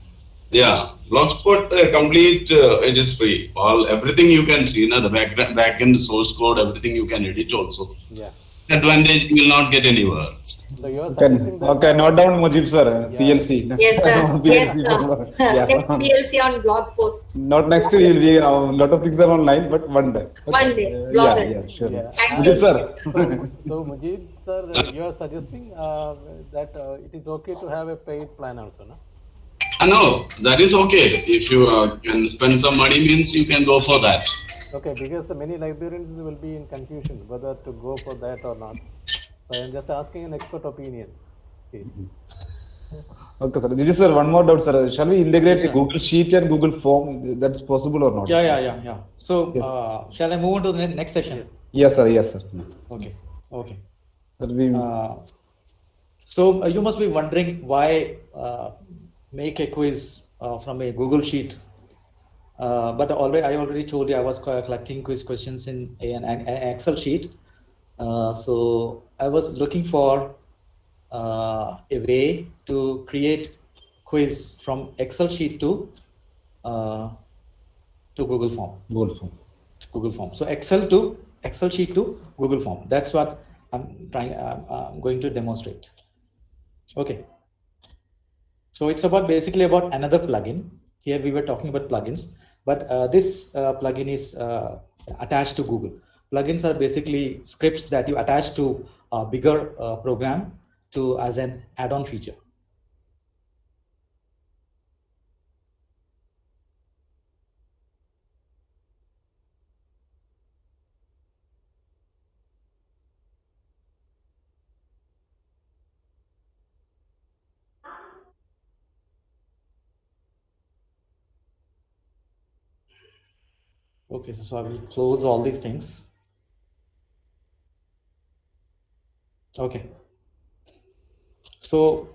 Yeah, Blogspot complete. It is free. Everything you can see. The backend source code, everything you can edit also. Yeah. Advantage you will not get anywhere. So you are suggesting that. Okay, note down Mujib sir. PLC. Yes, sir. PLC. Yes, sir. Yeah. Next PLC on blog post. Not next day, will be a lot of things are online, but one day. Okay. One day, Yeah, Blogger. sure. Yeah. Thank Mujib you. sir. So Mujib sir, you are suggesting that it is okay to have a paid plan also, no? No, that is okay. If you can spend some money, means you can go for that. Okay, because many librarians will be in confusion whether to go for that or not. So I am just asking an expert opinion. Okay. Okay, sir. This is sir. One more doubt, sir. Shall we integrate Google Sheet and Google Form? That's possible or not? Yeah. So, Yes. shall I move on to the next session? Yes, sir. Yes, sir. Okay. Sir, we, So you must be wondering why make a quiz from a Google Sheet. But I already told you I was collecting quiz questions in an Excel sheet. So I was looking for a way to create quiz from Excel sheet to Google Form. Google Form. So Excel sheet to Google Form. That's what I'm trying. I'm going to demonstrate. Okay. So it's basically about another plugin. Here we were talking about plugins, but this plugin is attached to Google. Plugins are basically scripts that you attach to a bigger program as an add-on feature. Okay, so I will close all these things. Okay. So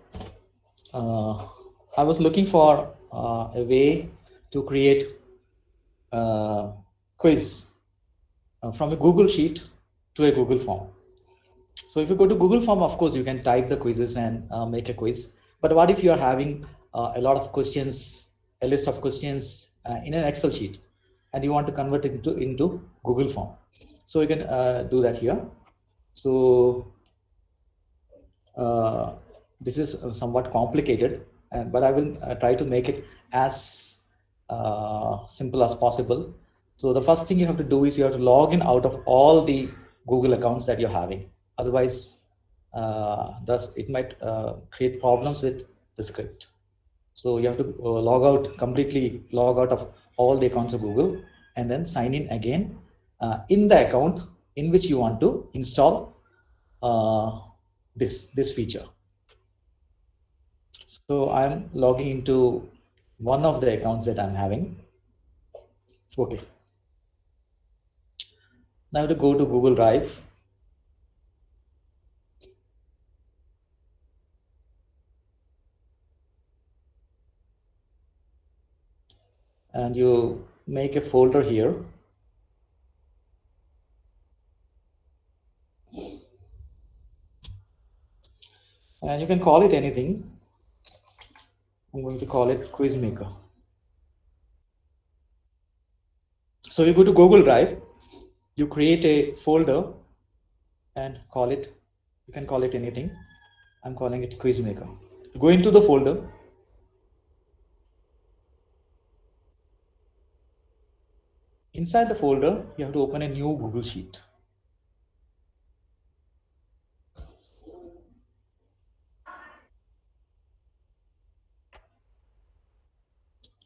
I was looking for a way to create a quiz from a Google Sheet to a Google Form. So if you go to Google Form, of course, you can type the quizzes and make a quiz. But what if you are having a lot of questions, a list of questions in an Excel sheet, and you want to convert it into Google Form? So you can do that here. So this is somewhat complicated, but I will try to make it as simple as possible. So the first thing you have to do is you have to log in out of all the Google accounts that you're having. Otherwise, it might create problems with the script. So you have to completely log out of all the accounts of Google, and then sign in again in the account in which you want to install this feature. So I'm logging into one of the accounts that I'm having. Okay. Now I have to go to Google Drive. And you make a folder here. And you can call it anything. I'm going to call it Quizmaker. So you go to Google Drive, you create a folder and call it, you can call it anything. I'm calling it Quizmaker. Go into the folder. Inside the folder, you have to open a new Google Sheet.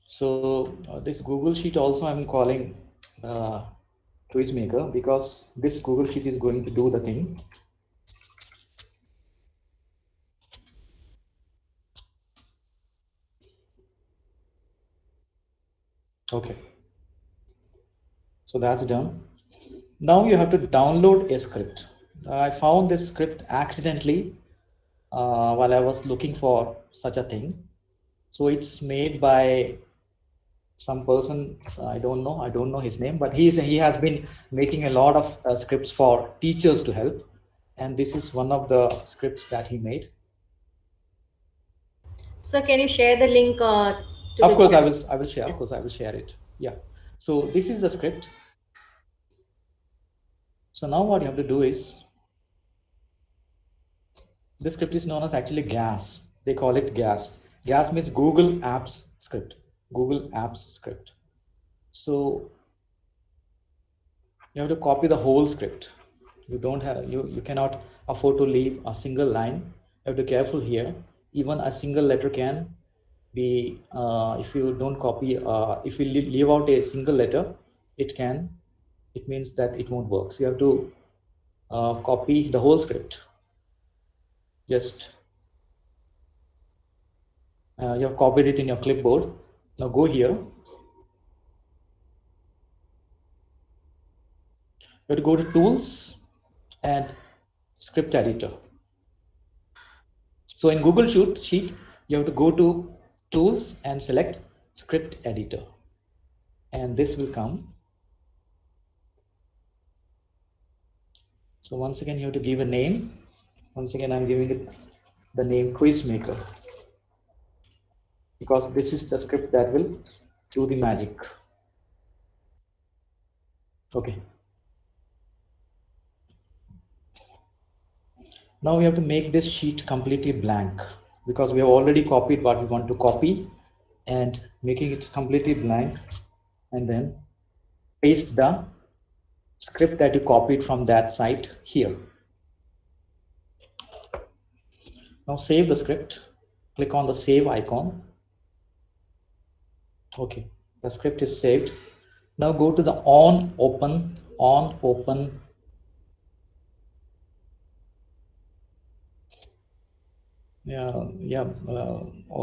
So this Google Sheet also I'm calling quiz maker, because this Google Sheet is going to do the thing. Okay, so that's done. Now you have to download a script. I found this script accidentally while I was looking for such a thing. So it's made by some person, I don't know his name, but he has been making a lot of scripts for teachers to help, and this is one of the scripts that he made. So can you share the link to Of the course, chat? I will share. Of course, I will share it. Yeah. So this is the script. So now what you have to do is, this script is known as actually GAS. They call it GAS. GAS means Google Apps script. Google Apps script. So you have to copy the whole script. You don't have you cannot afford to leave a single line. You have to be careful here. Even a single letter can be if you don't copy if you leave out a single letter, it means that it won't work. So you have to copy the whole script. Just you have copied it in your clipboard. Now go here. You have to go to tools and script editor. So in Google Sheet, you have to go to tools and select script editor, and this will come. So once again, you have to give a name. Once again, I'm giving it the name quiz maker, because this is the script that will do the magic. Okay. Now we have to make this sheet completely blank, because we have already copied what we want to copy, and making it completely blank, and then paste the script that you copied from that site here. Now save the script. Click on the save icon. Okay, the script is saved. Now go to the on open.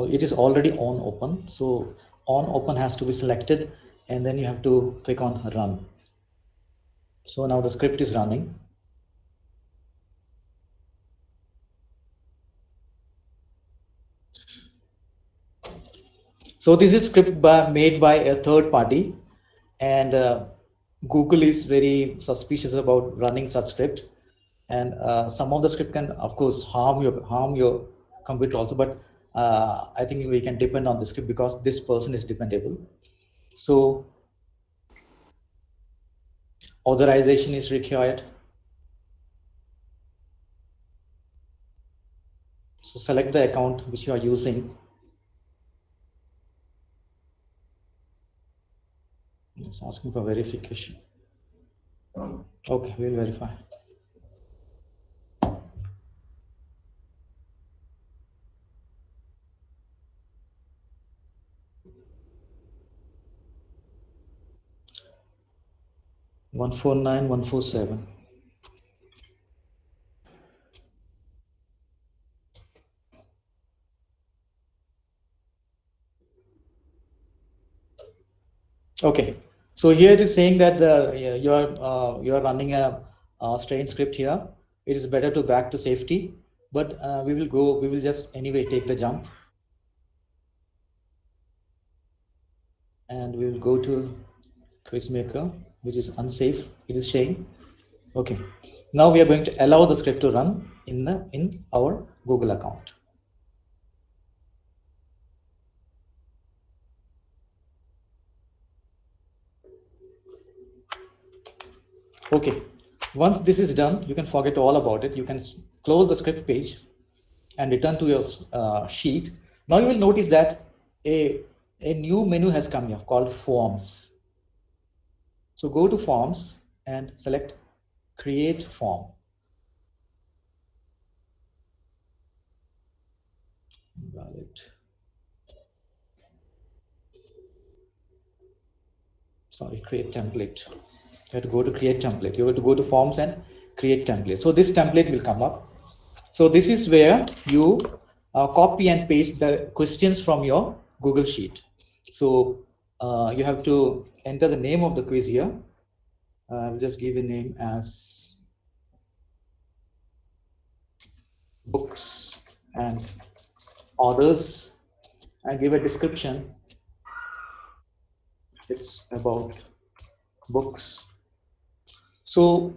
It is already on open. So on open has to be selected, and then you have to click on run. So now the script is running. So this is script made by a third party, and Google is very suspicious about running such script, and some of the script can of course harm your computer also, but I think we can depend on the script because this person is dependable. So authorization is required. So select the account which you are using. It's asking for verification. Okay, we'll verify. One 149 147. Okay, so here it is saying that you are running a strain script here. It is better to back to safety, but we will just anyway take the jump, and we will go to QuizMaker, which is unsafe. It is saying, okay, now we are going to allow the script to run in our Google account. Okay, once this is done, you can forget all about it. You can close the script page and return to your sheet. Now you will notice that a new menu has come here called Forms. So go to Forms and select Create Form. Got. sorry, create template. You have to go to create template. You have to go to forms and create template. So this template will come up. So this is where you copy and paste the questions from your Google Sheet. So you have to enter the name of the quiz here. I'll just give a name as books and authors. I give a description. It's about books. So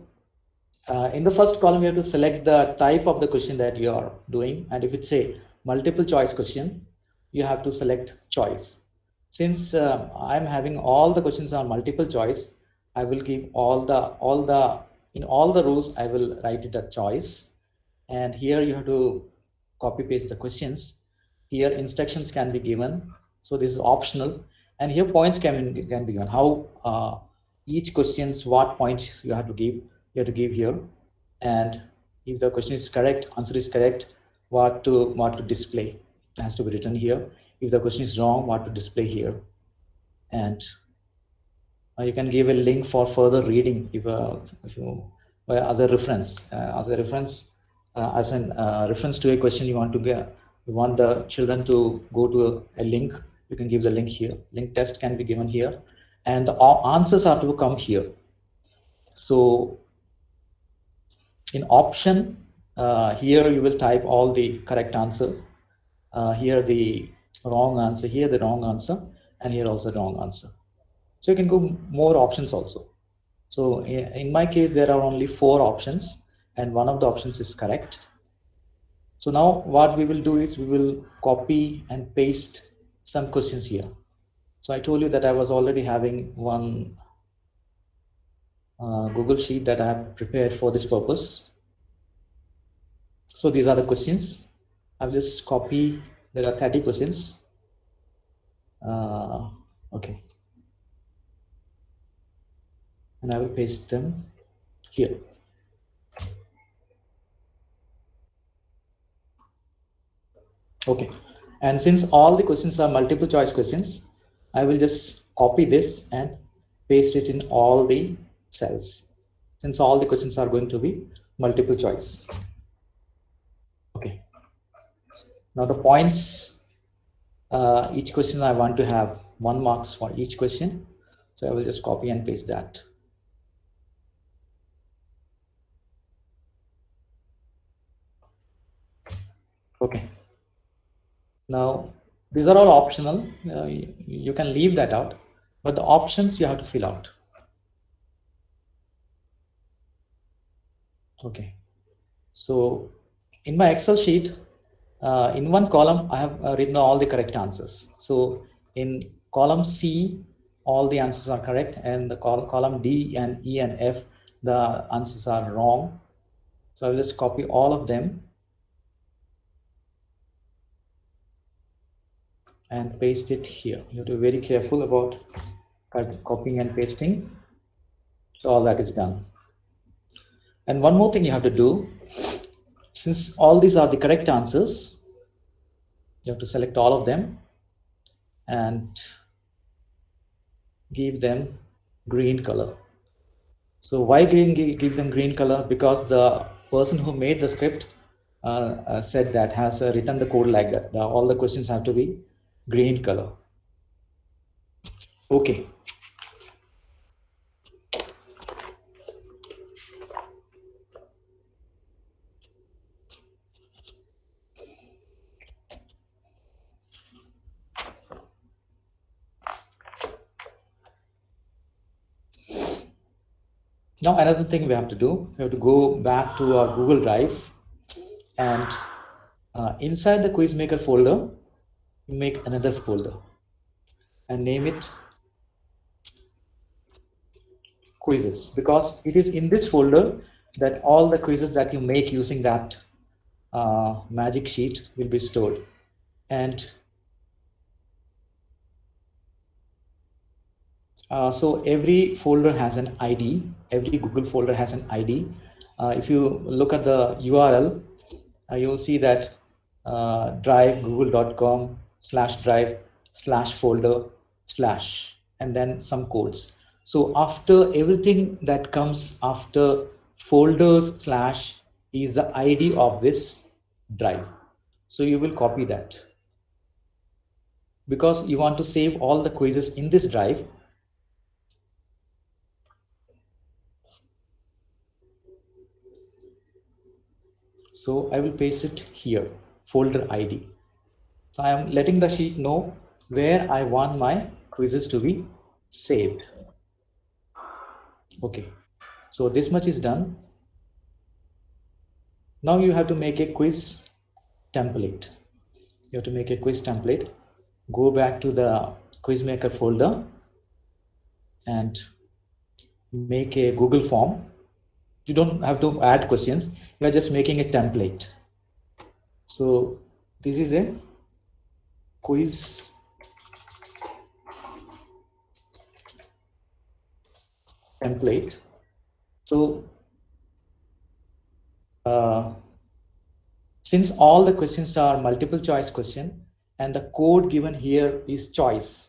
in the first column, you have to select the type of the question that you are doing. And if it's a multiple choice question, you have to select choice. Since I'm having all the questions are multiple choice, I will give in all the rows, I will write it a choice. And here you have to copy paste the questions. Here instructions can be given. So this is optional. And here points can be given. How each questions, what points you have to give. You have to give here. And if the question is correct, answer is correct, what to display. It has to be written here. If the question is wrong, what to display here. And you can give a link for further reading if you as a reference, as a reference to a question you want to get. You want the children to go to a link. You can give the link here. Link test can be given here, and the answers are to come here. So in option, here you will type all the correct answer. Here the wrong answer, here the wrong answer, and here also the wrong answer. So you can go more options also. So in my case, there are only 4 options, and one of the options is correct. So now what we will do is we will copy and paste some questions here. So I told you that I was already having one Google Sheet that I have prepared for this purpose. So these are the questions. I'll just copy. There are 30 questions. Okay. And I will paste them here. Okay. And since all the questions are multiple choice questions, I will just copy this and paste it in all the cells, since all the questions are going to be multiple choice. Okay. Now the points, each question I want to have 1 marks for each question. So I will just copy and paste that. Okay. Now these are all optional. You can leave that out, but the options you have to fill out. Okay. So in my Excel sheet, in one column, I have written all the correct answers. So in column C, all the answers are correct, and the column D and E and F, the answers are wrong. So I will just copy all of them and paste it here. You have to be very careful about copying and pasting. So all that is done. And one more thing you have to do, since all these are the correct answers, you have to select all of them and give them green color. So why give them green color? Because the person who made the script said that, has written the code like that. All the questions have to be green color. Okay. Now another thing we have to do, we have to go back to our Google Drive, and inside the QuizMaker folder, make another folder and name it quizzes, because it is in this folder that all the quizzes that you make using that magic sheet will be stored. And so every folder has an ID. Every Google folder has an ID. If you look at the URL, you will see that drive google.com/drive/folder/ and then some codes. So after everything that comes after folders slash is the ID of this drive. So you will copy that because you want to save all the quizzes in this drive. So I will paste it here, folder ID. So I am letting the sheet know where I want my quizzes to be saved. Okay, so this much is done. Now you have to make a quiz template. You have to make a quiz template. Go back to the Quizmaker folder and make a Google form. You don't have to add questions. You are just making a template. So this is a quiz template. So since all the questions are multiple choice question and the code given here is choice,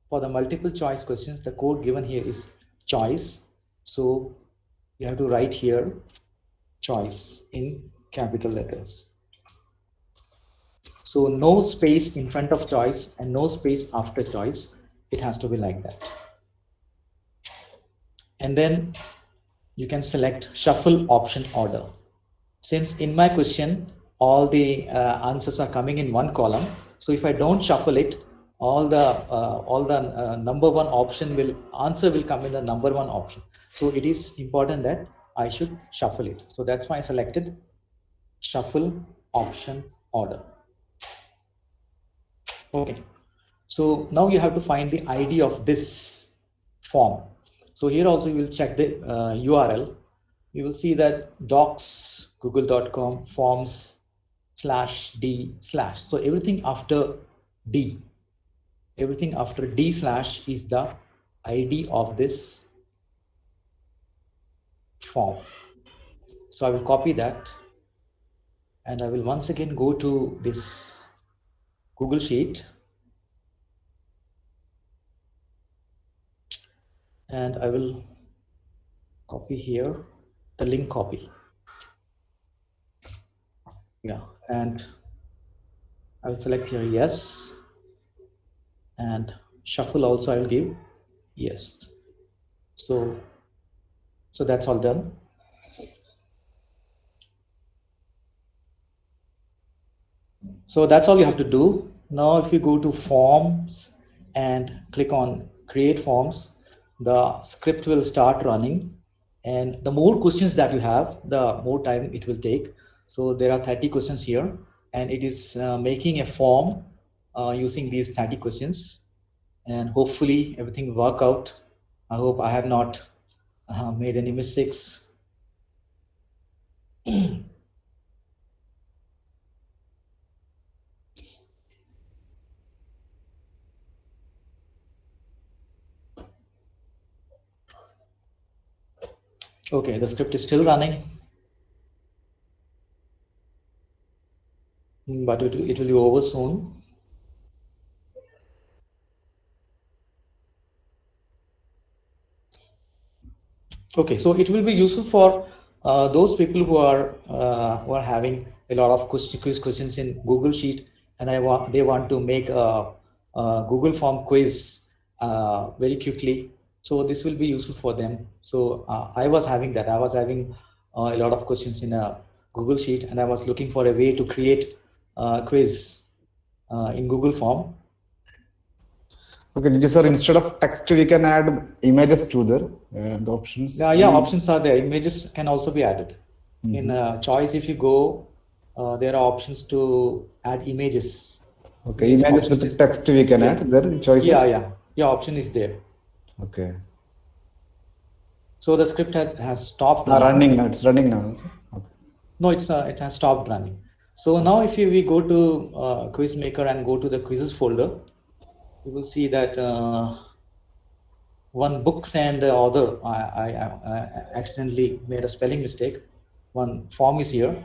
for the multiple choice questions the code given here is choice. So you have to write here choice in capital letters. So no space in front of choice and no space after choice. It has to be like that. And then you can select shuffle option order. Since in my question all the answers are coming in one column, so if I don't shuffle it, all the number one option answer will come in the number one option. So it is important that I should shuffle it. So that's why I selected shuffle option order. Okay, so now you have to find the ID of this form. So here also you will check the URL. You will see that docs google.com forms /d/. So everything after D, everything after D/ is the ID of this form. So I will copy that and I will once again go to this Google Sheet and I will copy here the link copy. Yeah, and I will select here yes, and shuffle also I will give yes. So that's all done. So that's all you have to do. Now if you go to forms and click on create forms, the script will start running, and the more questions that you have, the more time it will take. So there are 30 questions here, and it is making a form using these 30 questions, and hopefully everything will work out. I hope I have not made any mistakes. Okay, the script is still running, but it will be over soon. Okay, so it will be useful for those people who are having a lot of quiz questions in Google Sheet, and they want to make a Google form quiz very quickly. So this will be useful for them. So I was having that. I was having a lot of questions in a Google Sheet, and I was looking for a way to create a quiz in Google form. Okay, Nidhi sir, instead of text, we can add images to the options. Yeah, options are there. Images can also be added. In choice, if you go, there are options to add images. Okay, images with text we can add there in choices. Yeah, option is there. Okay. So the script has stopped running now. It's running now. Okay. No, it has stopped running. So now if we go to Quizmaker and go to the quizzes folder, you will see that one books and the other, I accidentally made a spelling mistake. One form is here.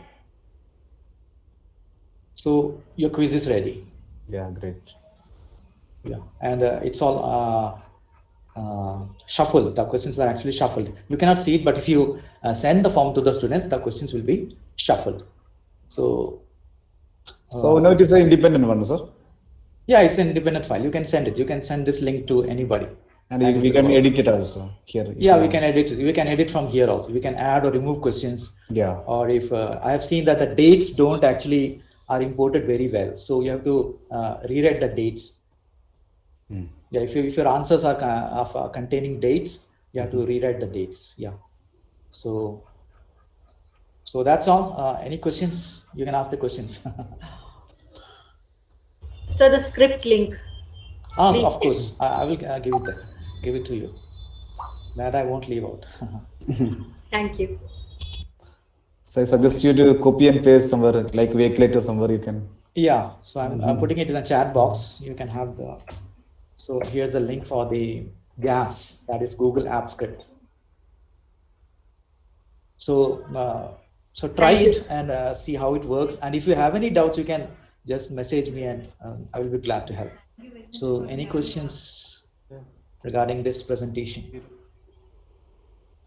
So your quiz is ready. Yeah, great. Yeah, and it's all shuffle. The questions are actually shuffled. You cannot see it, but if you send the form to the students, the questions will be shuffled. So now it is an independent one, sir. yeah, it's an independent file. You can send it. You can send this link to anybody. And we can edit it also here. Yeah, we can edit it. We can edit from here also. We can add or remove questions. Yeah. Or if I have seen that the dates don't actually are imported very well, so you have to rewrite the dates. Yeah, if your answers are containing dates, you have to rewrite the dates. Yeah. So that's all. Any questions? You can ask the questions. So the script link. Of course, I will give it to you. That I won't leave out. Thank you. So I suggest you to copy and paste somewhere, like Wakelet or somewhere you can. Yeah, so I'm putting it in the chat box. You can have the. So here's a link for the GAS, that is Google App Script. So try it and see how it works. And if you have any doubts, you can just message me, and I will be glad to help. So any questions regarding this presentation?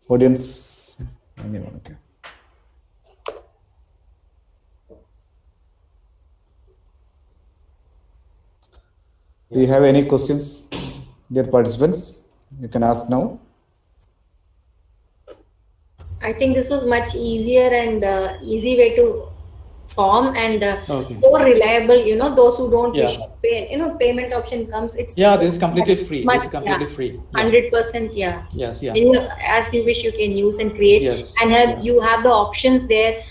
Audience, anyone? Okay. Do you have any questions, dear participants? You can ask now. I think this was much easier and easy way to form and Okay. more reliable. You know, those who don't Yeah. wish to pay, you know, payment option comes. It's Yeah, this is completely free. Much, This is completely free. Yeah. 100%. Yeah. Yes, yeah. You know, as you wish, you can use and create, Yes. and you have the options there,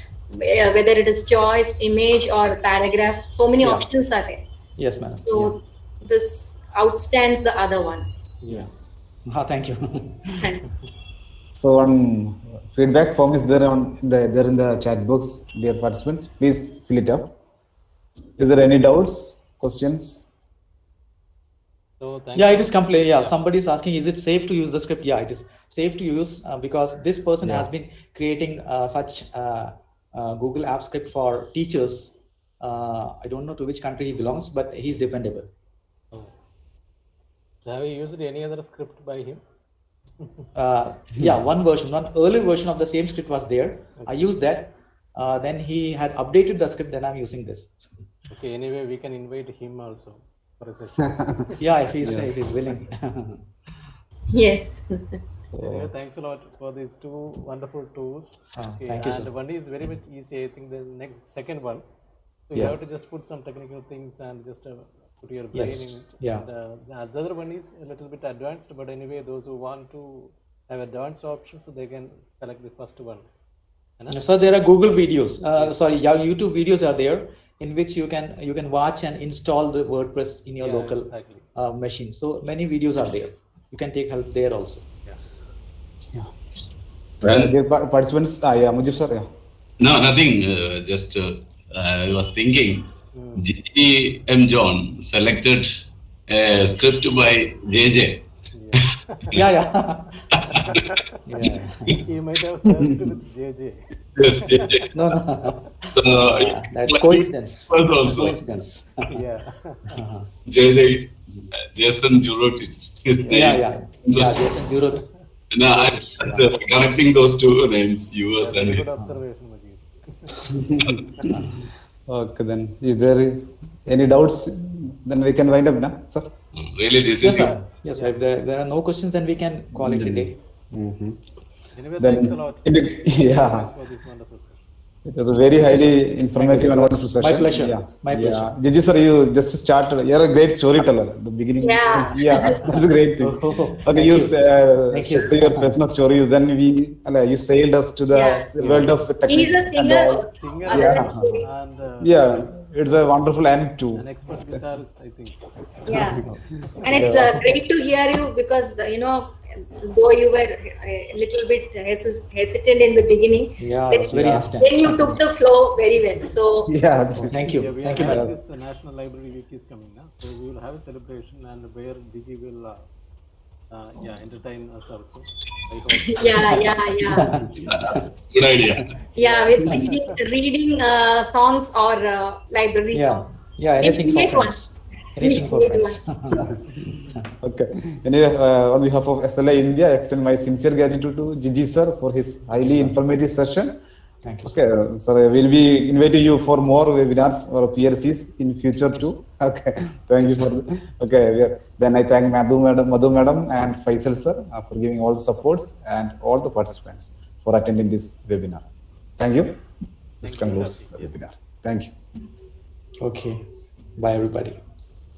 whether it is choice, image, or paragraph. So many Yeah. options are there. Yes, madam. So this outstands the other one. Yeah. Thank you. So one feedback form is there in the chat box, dear participants. Please fill it up. Is there any doubts, questions? So thank Yeah, you. it is complete. Yeah, somebody is asking, is it safe to use the script? Yeah, it is safe to use because this person has been creating such Google App Script for teachers. I don't know to which country he belongs, but he's dependable. Oh. Have you used any other script by him? Yeah, one early version of the same script was there. I used that. Then he had updated the script. Then I'm using this. Okay, anyway, we can invite him also for a session. Yeah, if he's willing. Yes. Anyway, thanks a lot for these two wonderful tools. Okay, Thank you, and sir. one is very much easy. I think the second one. So you Yeah. have to just put some technical things and just put your brain Yes. in it. Yeah. And the other one is a little bit advanced, but anyway, those who want to have advanced options, they can select the first one. So there are Google videos. Sorry, yeah, YouTube videos are there in which you can watch and install the WordPress in your Yeah, local exactly. machine. So many videos are there. You can take help there also. Dear participants, yeah, Mujib sir, yeah. No, nothing. Just I was thinking, GGM John selected a script by JJ. Yeah. Yeah. He might have searched with JJ. Yes, JJ. No. So, That's coincidence. was also Coincidence. Yeah. JJ, Jason Jurotich. His name. Yeah, Just- Jason Jurot. No, I'm just connecting those two names, yours Very and good observation, Majid. Okay, then if there is any doubts, then we can wind up, na, sir? really this Yes, is sir. Yes, sir. If there are no questions, then we can call it a day. Anyway, Then, thanks a lot. yeah, For this wonderful session. it was a very highly informative and wonderful session. My pleasure. Yeah. My pleasure. Gigi sir, you just started. You're a great storyteller. The beginning. Yeah. Yeah, that's a great thing. Oh, Okay, thank you you. Thank you. share your personal stories. Then you sailed us to the Yeah. world of techniques. He's a and singer. all. Also, Singer, other than Yeah. story. And Yeah, it's a wonderful end too. an expert guitarist, I think. Yeah. And it's great to hear you because, you know, though you were a little bit hesitant in the beginning, Yeah, then, it's very Yeah. instant. then you took the flow very well. So, Yeah, Thank Yeah, you. we Thank are you, having madam. this National Library Week is coming now, so we will have a celebration and where Digi will entertain us also. I hope. yeah. good idea. Yeah, with reading songs or library Yeah. songs. Yeah, anything for Make one. friends. Anything for friends. Okay. Anyway, on behalf of SLA India, I extend my sincere gratitude to Gigi sir for his highly informative session. Thank you. Okay, sir, we'll be inviting you for more webinars or PLCs in future too. Okay, thank you for. Okay, then I thank Madhu madam, and Faisal sir for giving all the supports and all the participants for attending this webinar. Thank you. This concludes the webinar. Thank you. Okay. Bye, everybody.